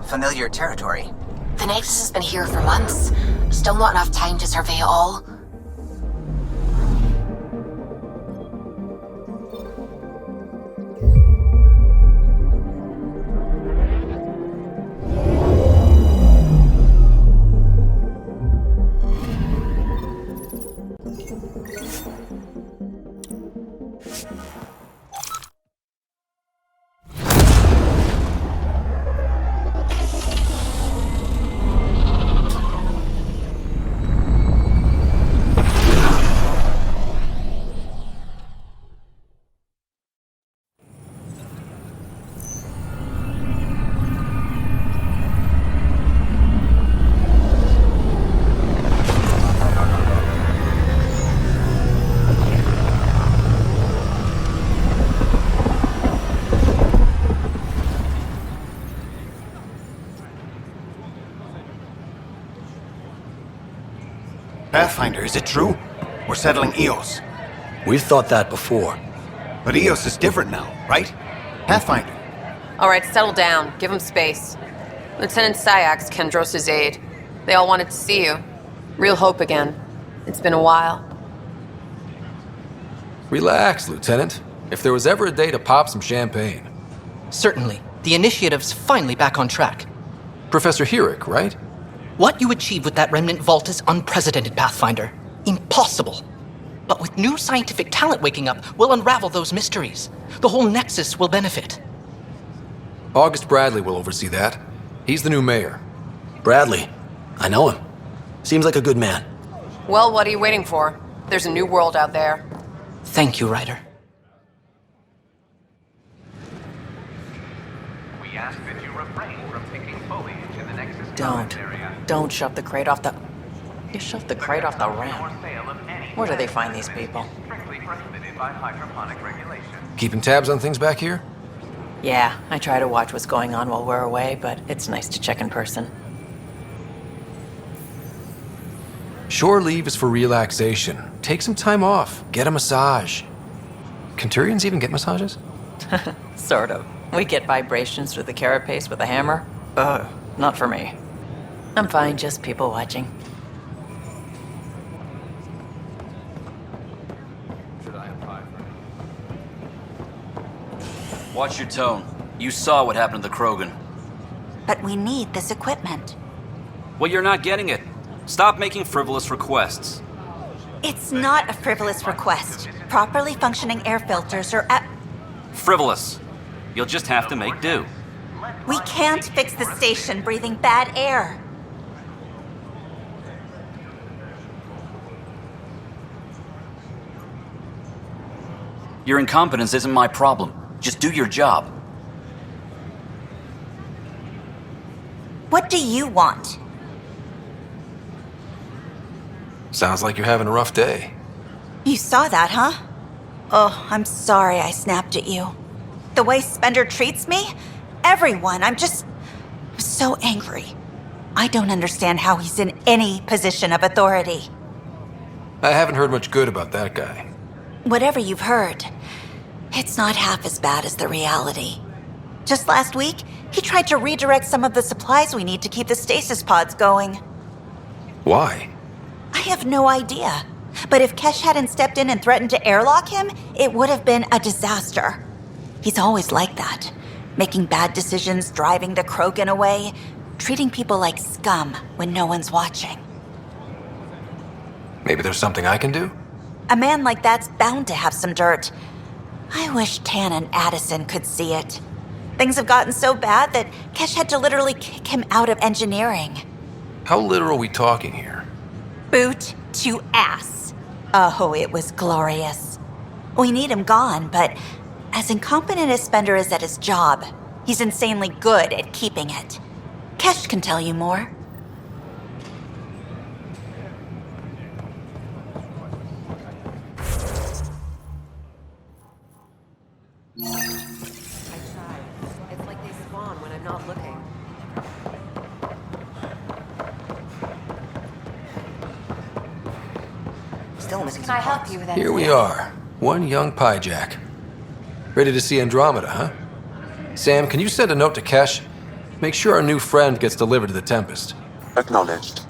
Familiar territory. The Nexus has been here for months. Still not enough time to survey it all. Pathfinder, is it true? We're settling EOS. We've thought that before. But EOS is different now, right? Pathfinder. All right, settle down. Give him space. Lieutenant Syax, Kendros' aide. They all wanted to see you. Real hope again. It's been a while. Relax, Lieutenant. If there was ever a day to pop some champagne. Certainly. The initiative's finally back on track. Professor Herrick, right? What you achieved with that remnant vault is unprecedented, Pathfinder. Impossible. But with new scientific talent waking up, we'll unravel those mysteries. The whole Nexus will benefit. August Bradley will oversee that. He's the new mayor. Bradley. I know him. Seems like a good man. Well, what are you waiting for? There's a new world out there. Thank you, Ryder. We ask that you refrain from picking foliage in the Nexus Don't shove the crate off the... You shoved the crate off the ramp. Where do they find these people? Strictly prohibited by hydroponic regulations. Keeping tabs on things back here? Yeah, I try to watch what's going on while we're away, but it's nice to check in person. Shore leave is for relaxation. Take some time off. Get a massage. Can Turians even get massages? Sort of. We get vibrations through the carapace with a hammer. Ugh, not for me. I'm fine, just people watching. Watch your tone. You saw what happened to the Krogan. But we need this equipment. Well, you're not getting it. Stop making frivolous requests. It's not a frivolous request. Properly functioning air filters are at... Frivolous. You'll just have to make do. We can't fix the station breathing bad air. Your incompetence isn't my problem. Just do your job. What do you want? Sounds like you're having a rough day. You saw that, huh? Oh, I'm sorry I snapped at you. The way Spender treats me? Everyone, I'm so angry. I don't understand how he's in any position of authority. I haven't heard much good about that guy. Whatever you've heard, it's not half as bad as the reality. Just last week, he tried to redirect some of the supplies we need to keep the stasis pods going. Why? I have no idea. But if Kesh hadn't stepped in and threatened to airlock him, it would have been a disaster. He's always like that. Making bad decisions, driving the Krogan away, treating people like scum when no one's watching. Maybe there's something I can do? A man like that's bound to have some dirt. I wish Tan and Addison could see it. Things have gotten so bad that Kesh had to literally kick him out of engineering. How literal are we talking here? Boot to ass. Oh, it was glorious. We need him gone, but as incompetent as Spender is at his job, he's insanely good at keeping it. Kesh can tell you more. It's like they spawn when I'm not looking. Still missing. Can I help you with anything? Here we are, one young piejack. Ready to see Andromeda, huh? Sam, can you send a note to Kesh? Make sure our new friend gets delivered to the Tempest. Acknowledged.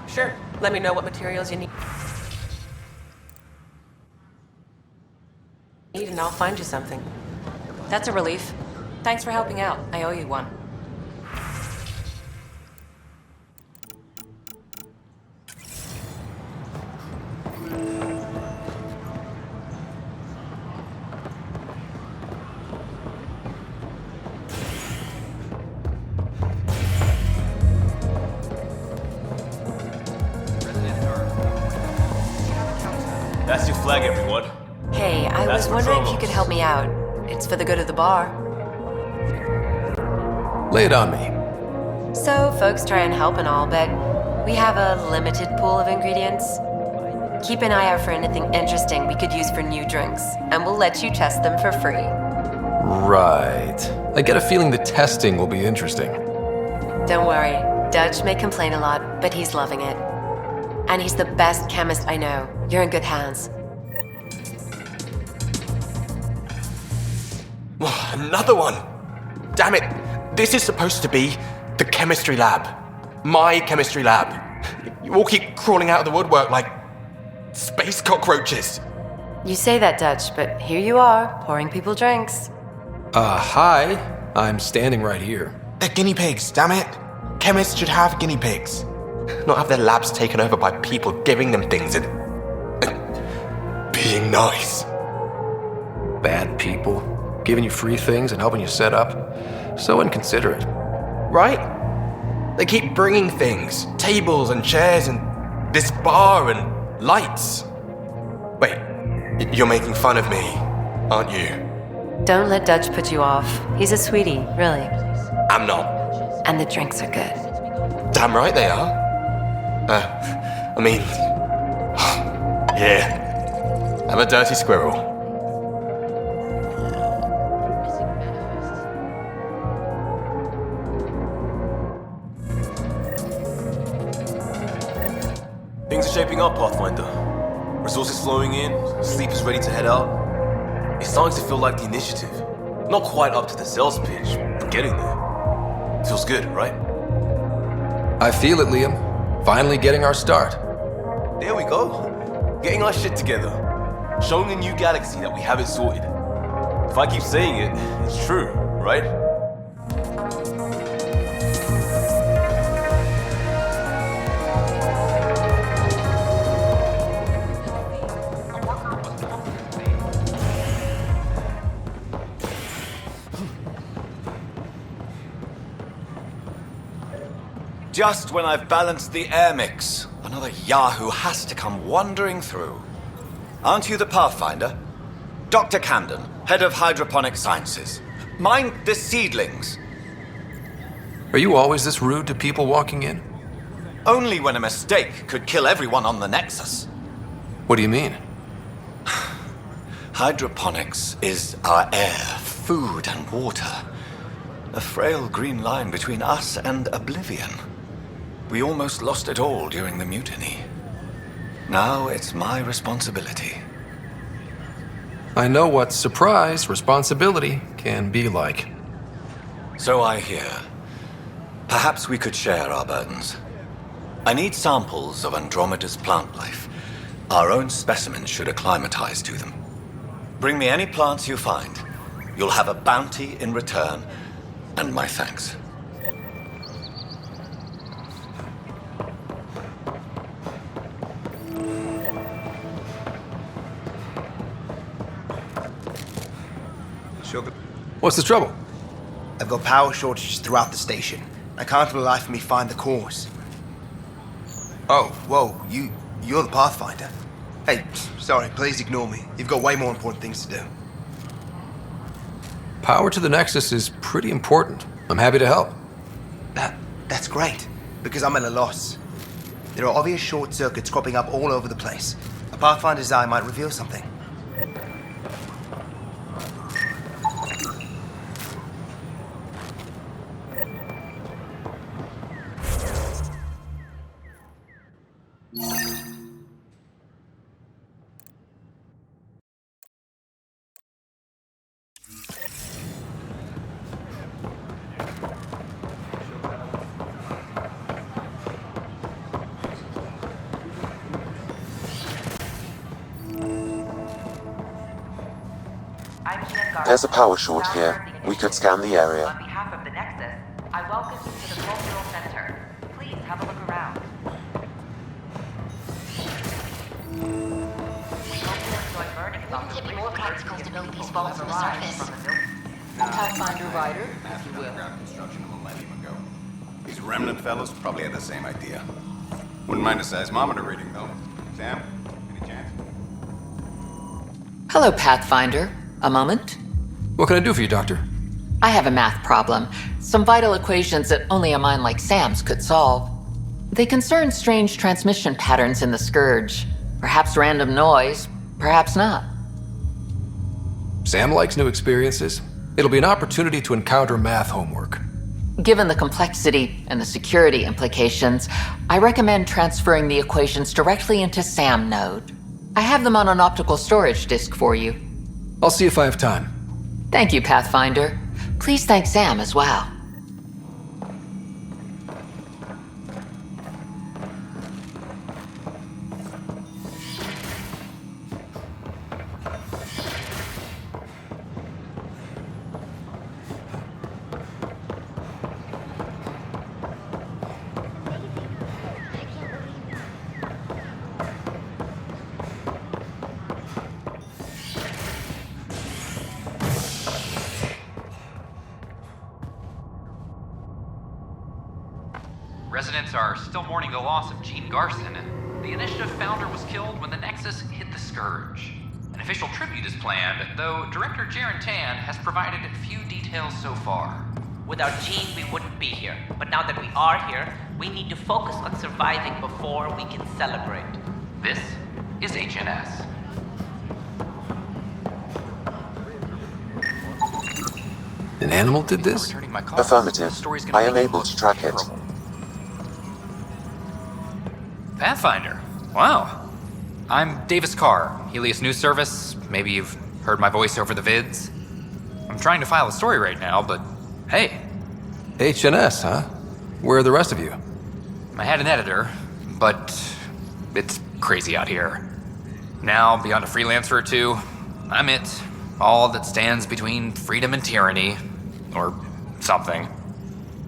Sure. Let me know what materials you need. And I'll find you something. That's a relief. Thanks for helping out. I owe you one. That's your flag, everyone. Hey, I was wondering if you could help me out. It's for the good of the bar. Lay it on me. So, folks try and help and all, but we have a limited pool of ingredients. Keep an eye out for anything interesting we could use for new drinks, and we'll let you test them for free. Right. I get a feeling the testing will be interesting. Don't worry, Dutch may complain a lot, but he's loving it. And he's the best chemist I know. You're in good hands. Another one! Damn it! This is supposed to be the chemistry lab. My chemistry lab. You all keep crawling out of the woodwork like space cockroaches. You say that, Dutch, but here you are, pouring people drinks. Hi. I'm standing right here. They're guinea pigs, damn it. Chemists should have guinea pigs. Not have their labs taken over by people giving them things and being nice. Bad people. Giving you free things and helping you set up. So inconsiderate. Right? They keep bringing things. Tables and chairs and this bar and lights. Wait, you're making fun of me, aren't you? Don't let Dutch put you off. He's a sweetie, really. I'm not. And the drinks are good. Damn right they are. I mean... yeah. I'm a dirty squirrel. Things are shaping up, Pathfinder. Resources flowing in, sleep is ready to head out. It's starting to feel like the initiative. Not quite up to the sales pitch, but getting there. Feels good, right? I feel it, Liam. Finally getting our start. There we go. Getting our shit together. Showing the new galaxy that we have it sorted. If I keep saying it, it's true, right? Just when I've balanced the air mix, another Yahoo has to come wandering through. Aren't you the Pathfinder? Dr. Camden, head of hydroponic sciences. Mind the seedlings. Are you always this rude to people walking in? Only when a mistake could kill everyone on the Nexus. What do you mean? Hydroponics is our air, food, and water. A frail green line between us and oblivion. We almost lost it all during the mutiny. Now it's my responsibility. I know what surprise responsibility can be like. So I hear. Perhaps we could share our burdens. I need samples of Andromeda's plant life. Our own specimens should acclimatize to them. Bring me any plants you find. You'll have a bounty in return, and my thanks. What's the trouble? I've got power shortages throughout the station. I can't for the life of me find the cause. Oh, whoa, you're the Pathfinder. Hey, sorry, please ignore me. You've got way more important things to do. Power to the Nexus is pretty important. I'm happy to help. That's great, because I'm at a loss. There are obvious short circuits cropping up all over the place. A Pathfinder's eye might reveal something. There's a power short here. We could scan the area. On behalf of the Nexus, I welcome you to the Cultural Center. Please have a look around. We hope you enjoy learning about the more particles to build these vaults on the surface. Pathfinder Rider, if you will. Construction a millennium ago. These remnant fellows probably had the same idea. Wouldn't mind a seismometer reading, though. Sam, any chance? Hello, Pathfinder. A moment? What can I do for you, Doctor? I have a math problem. Some vital equations that only a mind like Sam's could solve. They concern strange transmission patterns in the Scourge. Perhaps random noise, perhaps not. Sam likes new experiences. It'll be an opportunity to encounter math homework. Given the complexity and the security implications, I recommend transferring the equations directly into SAM node. I have them on an optical storage disk for you. I'll see if I have time. Thank you, Pathfinder. Please thank Sam as well. Residents are still mourning the loss of Gene Garson. The initiative founder was killed when the Nexus hit the Scourge. An official tribute is planned, though Director Jaren Tan has provided few details so far. Without Gene, we wouldn't be here. But now that we are here, we need to focus on surviving before we can celebrate. This is HNS. An animal did this? Affirmative. I am able to track it. Pathfinder, Wow. I'm Davis Carr, Helios News Service. Maybe you've heard my voice over the vids. I'm trying to file a story right now, but hey. HNS, huh? Where are the rest of you? I had an editor, but it's crazy out here. Now, beyond a freelancer or two, I'm it. All that stands between freedom and tyranny. Or something.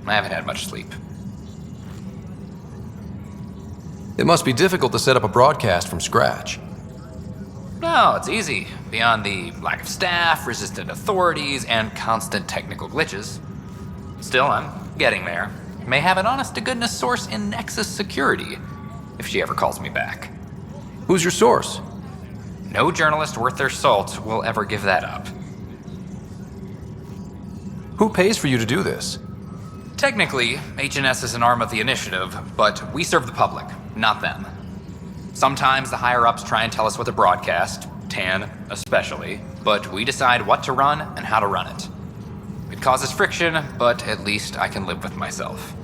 I haven't had much sleep. It must be difficult to set up a broadcast from scratch. No, it's easy. Beyond the lack of staff, resistant authorities, and constant technical glitches. Still, I'm getting there. May have an honest-to-goodness source in Nexus Security, if she ever calls me back. Who's your source? No journalist worth their salt will ever give that up. Who pays for you to do this? Technically, HNS is an arm of the initiative, but we serve the public, not them. Sometimes the higher-ups try and tell us what to broadcast, Tan especially, but we decide what to run and how to run it. It causes friction, but at least I can live with myself.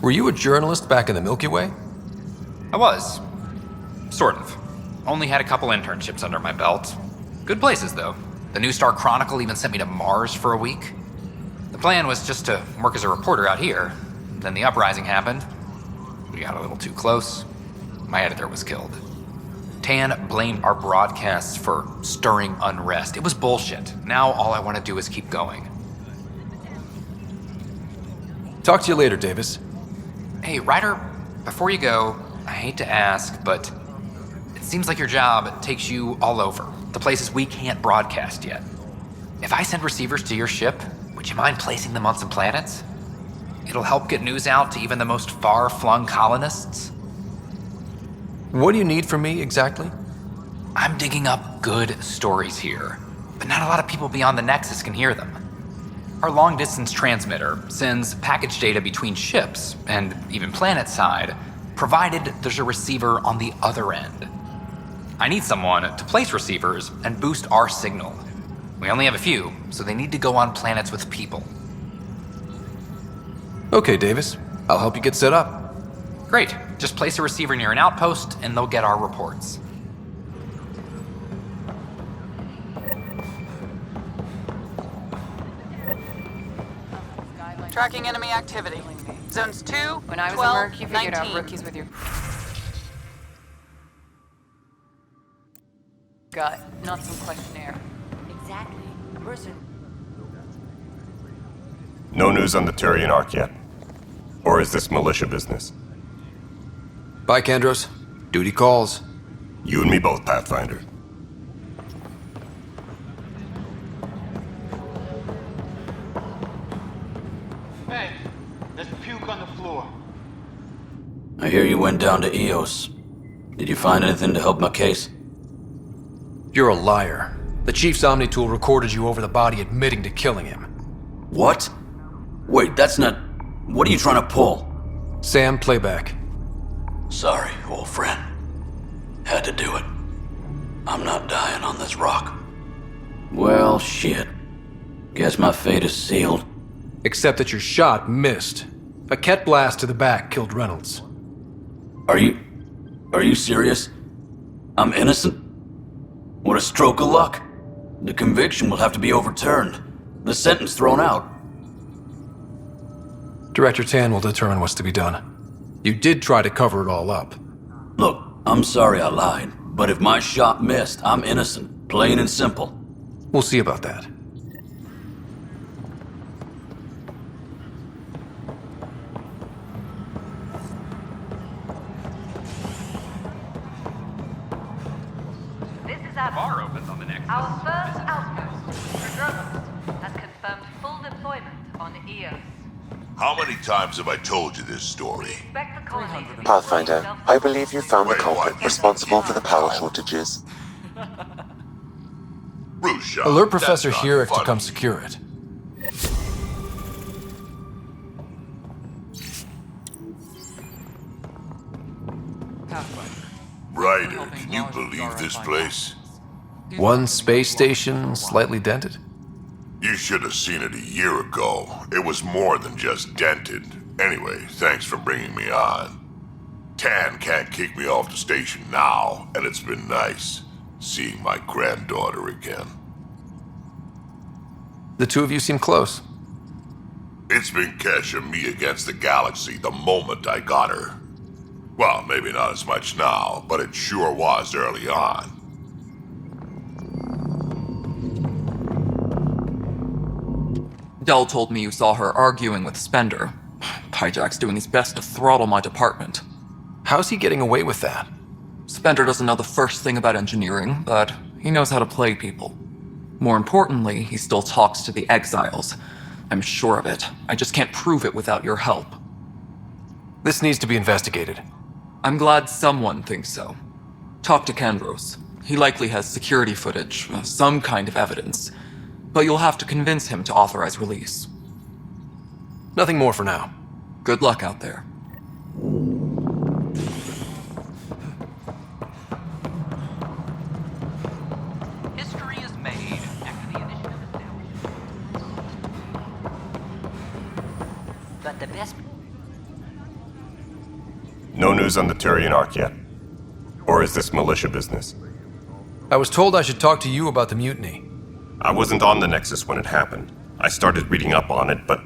Were you a journalist back in the Milky Way? I was. Sort of. Only had a couple internships under my belt. Good places, though. The New Star Chronicle even sent me to Mars for a week. The plan was just to work as a reporter out here. Then the uprising happened. We got a little too close. My editor was killed. Tan blamed our broadcasts for stirring unrest. It was bullshit. Now all I want to do is keep going. Talk to you later, Davis. Hey, Ryder, before you go, I hate to ask, but it seems like your job takes you all over. The places we can't broadcast yet. If I send receivers to your ship, would you mind placing them on some planets? It'll help get news out to even the most far-flung colonists. What do you need from me, exactly? I'm digging up good stories here, but not a lot of people beyond the Nexus can hear them. Our long-distance transmitter sends package data between ships, and even planet-side, provided there's a receiver on the other end. I need someone to place receivers and boost our signal. We only have a few, so they need to go on planets with people. Okay, Davis. I'll help you get set up. Great. Just place a receiver near an outpost, and they'll get our reports. Tracking enemy activity. Zones 2, When I was 12, a merc, you figured 19. out rookies with your gut, not some questionnaire. Exactly. Person. No news on the Turian Ark yet? Or is this militia business? Bye, Kandros. Duty calls. You and me both, Pathfinder. Hey, there's puke on the floor. I hear you went down to EOS. Did you find anything to help my case? You're a liar. The Chief's Omni tool recorded you over the body admitting to killing him. What? Wait, that's not... What are you trying to pull? Sam, playback. Sorry, old friend. Had to do it. I'm not dying on this rock. Well, shit. Guess my fate is sealed. Except that your shot missed. A Ket blast to the back killed Reynolds. Are you serious? I'm innocent? What a stroke of luck. The conviction will have to be overturned. The sentence thrown out. Director Tan will determine what's to be done. You did try to cover it all up. Look, I'm sorry I lied, but if my shot missed, I'm innocent. Plain and simple. We'll see about that. This is our Bar opens on the Nexus. Our first outpost, Andromeda, has confirmed full deployment on EOS. How many times have I told you this story? Expect the colony to be Pathfinder, I believe you found the culprit responsible for the power shortages. Rusha, Alert Professor that's not Hurek to funny. come secure it. Ryder, can you believe this place? One space station, slightly dented. You should have seen it a year ago. It was more than just dented. Anyway, thanks for bringing me on. Tan can't kick me off the station now, and it's been nice seeing my granddaughter again. The two of you seem close. It's been Kesh and me against the galaxy the moment I got her. Well, maybe not as much now, but it sure was early on. Dell told me you saw her arguing with Spender. Pyjack's doing his best to throttle my department. How's he getting away with that? Spender doesn't know the first thing about engineering, but he knows how to play people. More importantly, he still talks to the exiles. I'm sure of it. I just can't prove it without your help. This needs to be investigated. I'm glad someone thinks so. Talk to Kandros. He likely has security footage, some kind of evidence. But you'll have to convince him to authorize release. Nothing more for now. Good luck out there. History is made after the initiative established. But the best... No news on the Turian Ark yet? Or is this militia business? I was told I should talk to you about the mutiny. I wasn't on the Nexus when it happened. I started reading up on it, but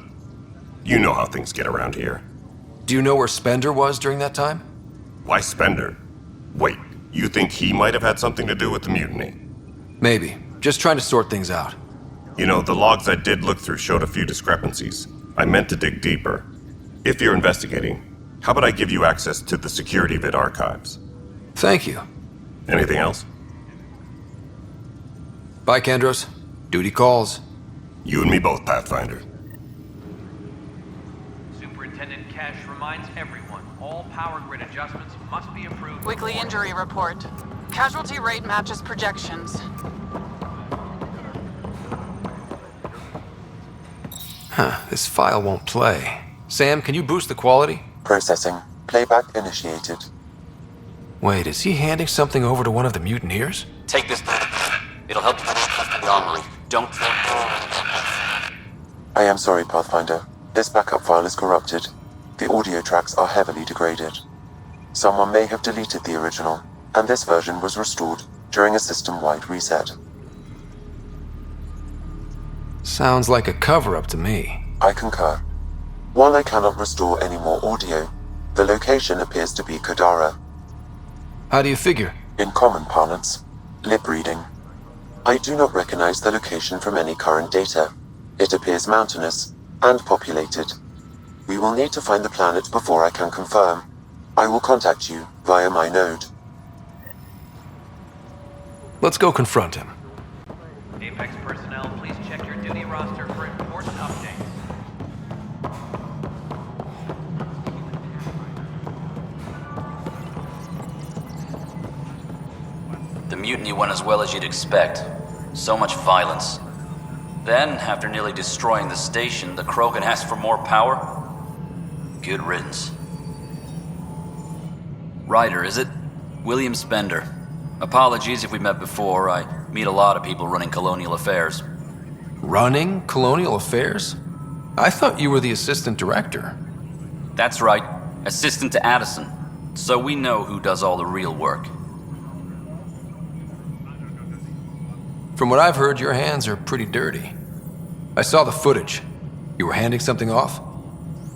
you know how things get around here. Do you know where Spender was during that time? Why Spender? Wait, you think he might have had something to do with the mutiny? Maybe. Just trying to sort things out. You know, the logs I did look through showed a few discrepancies. I meant to dig deeper. If you're investigating, how about I give you access to the security vid archives? Thank you. Anything else? Bye, Kandros. Duty calls. You and me both, Pathfinder. Superintendent Cash reminds everyone all power grid adjustments must be approved. Weekly injury report. Casualty rate matches projections. This file won't play. Sam, can you boost the quality? Processing. Playback initiated. Wait, is he handing something over to one of the mutineers? Take this. It'll help the armory. Don't... I am sorry, Pathfinder. This backup file is corrupted. The audio tracks are heavily degraded. Someone may have deleted the original, and this version was restored during a system-wide reset. Sounds like a cover-up to me. I concur. While I cannot restore any more audio, the location appears to be Kadara. How do you figure? In common parlance, lip reading. I do not recognize the location from any current data. It appears mountainous and populated. We will need to find the planet before I can confirm. I will contact you via my node. Let's go confront him. Apex personnel, please check your duty roster for important updates. The mutiny went as well as you'd expect. So much violence. Then, after nearly destroying the station, the Krogan asked for more power? Good riddance. Ryder, is it? William Spender. Apologies if we met before. I meet a lot of people running colonial affairs. Running colonial affairs? I thought you were the assistant director. That's right. Assistant to Addison. So we know who does all the real work. From what I've heard, your hands are pretty dirty. I saw the footage. You were handing something off?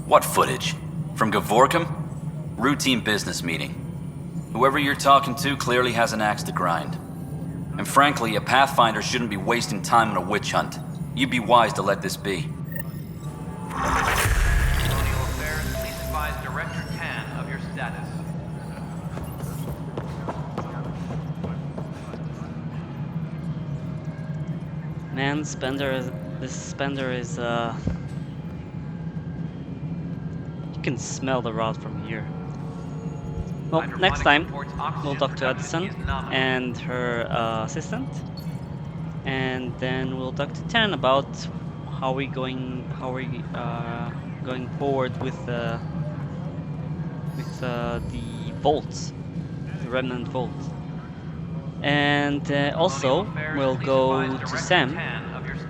What footage? From Gavorkum? Routine business meeting. Whoever you're talking to clearly has an axe to grind. And frankly, a Pathfinder shouldn't be wasting time on a witch hunt. You'd be wise to let this be. Colonial Affairs, please advise Director Tan of your status. Man, this Spender is, you can smell the rot from here. Well, next time, we'll talk to Addison and her assistant. And then we'll talk to Tan about how we going forward with the vaults, the remnant vault. And also, we'll go to Sam.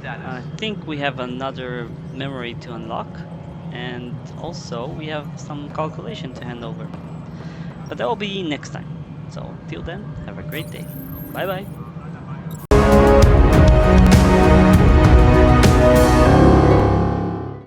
I think we have another memory to unlock, and also we have some calculation to hand over. But that will be next time. So till then, have a great day. Bye bye.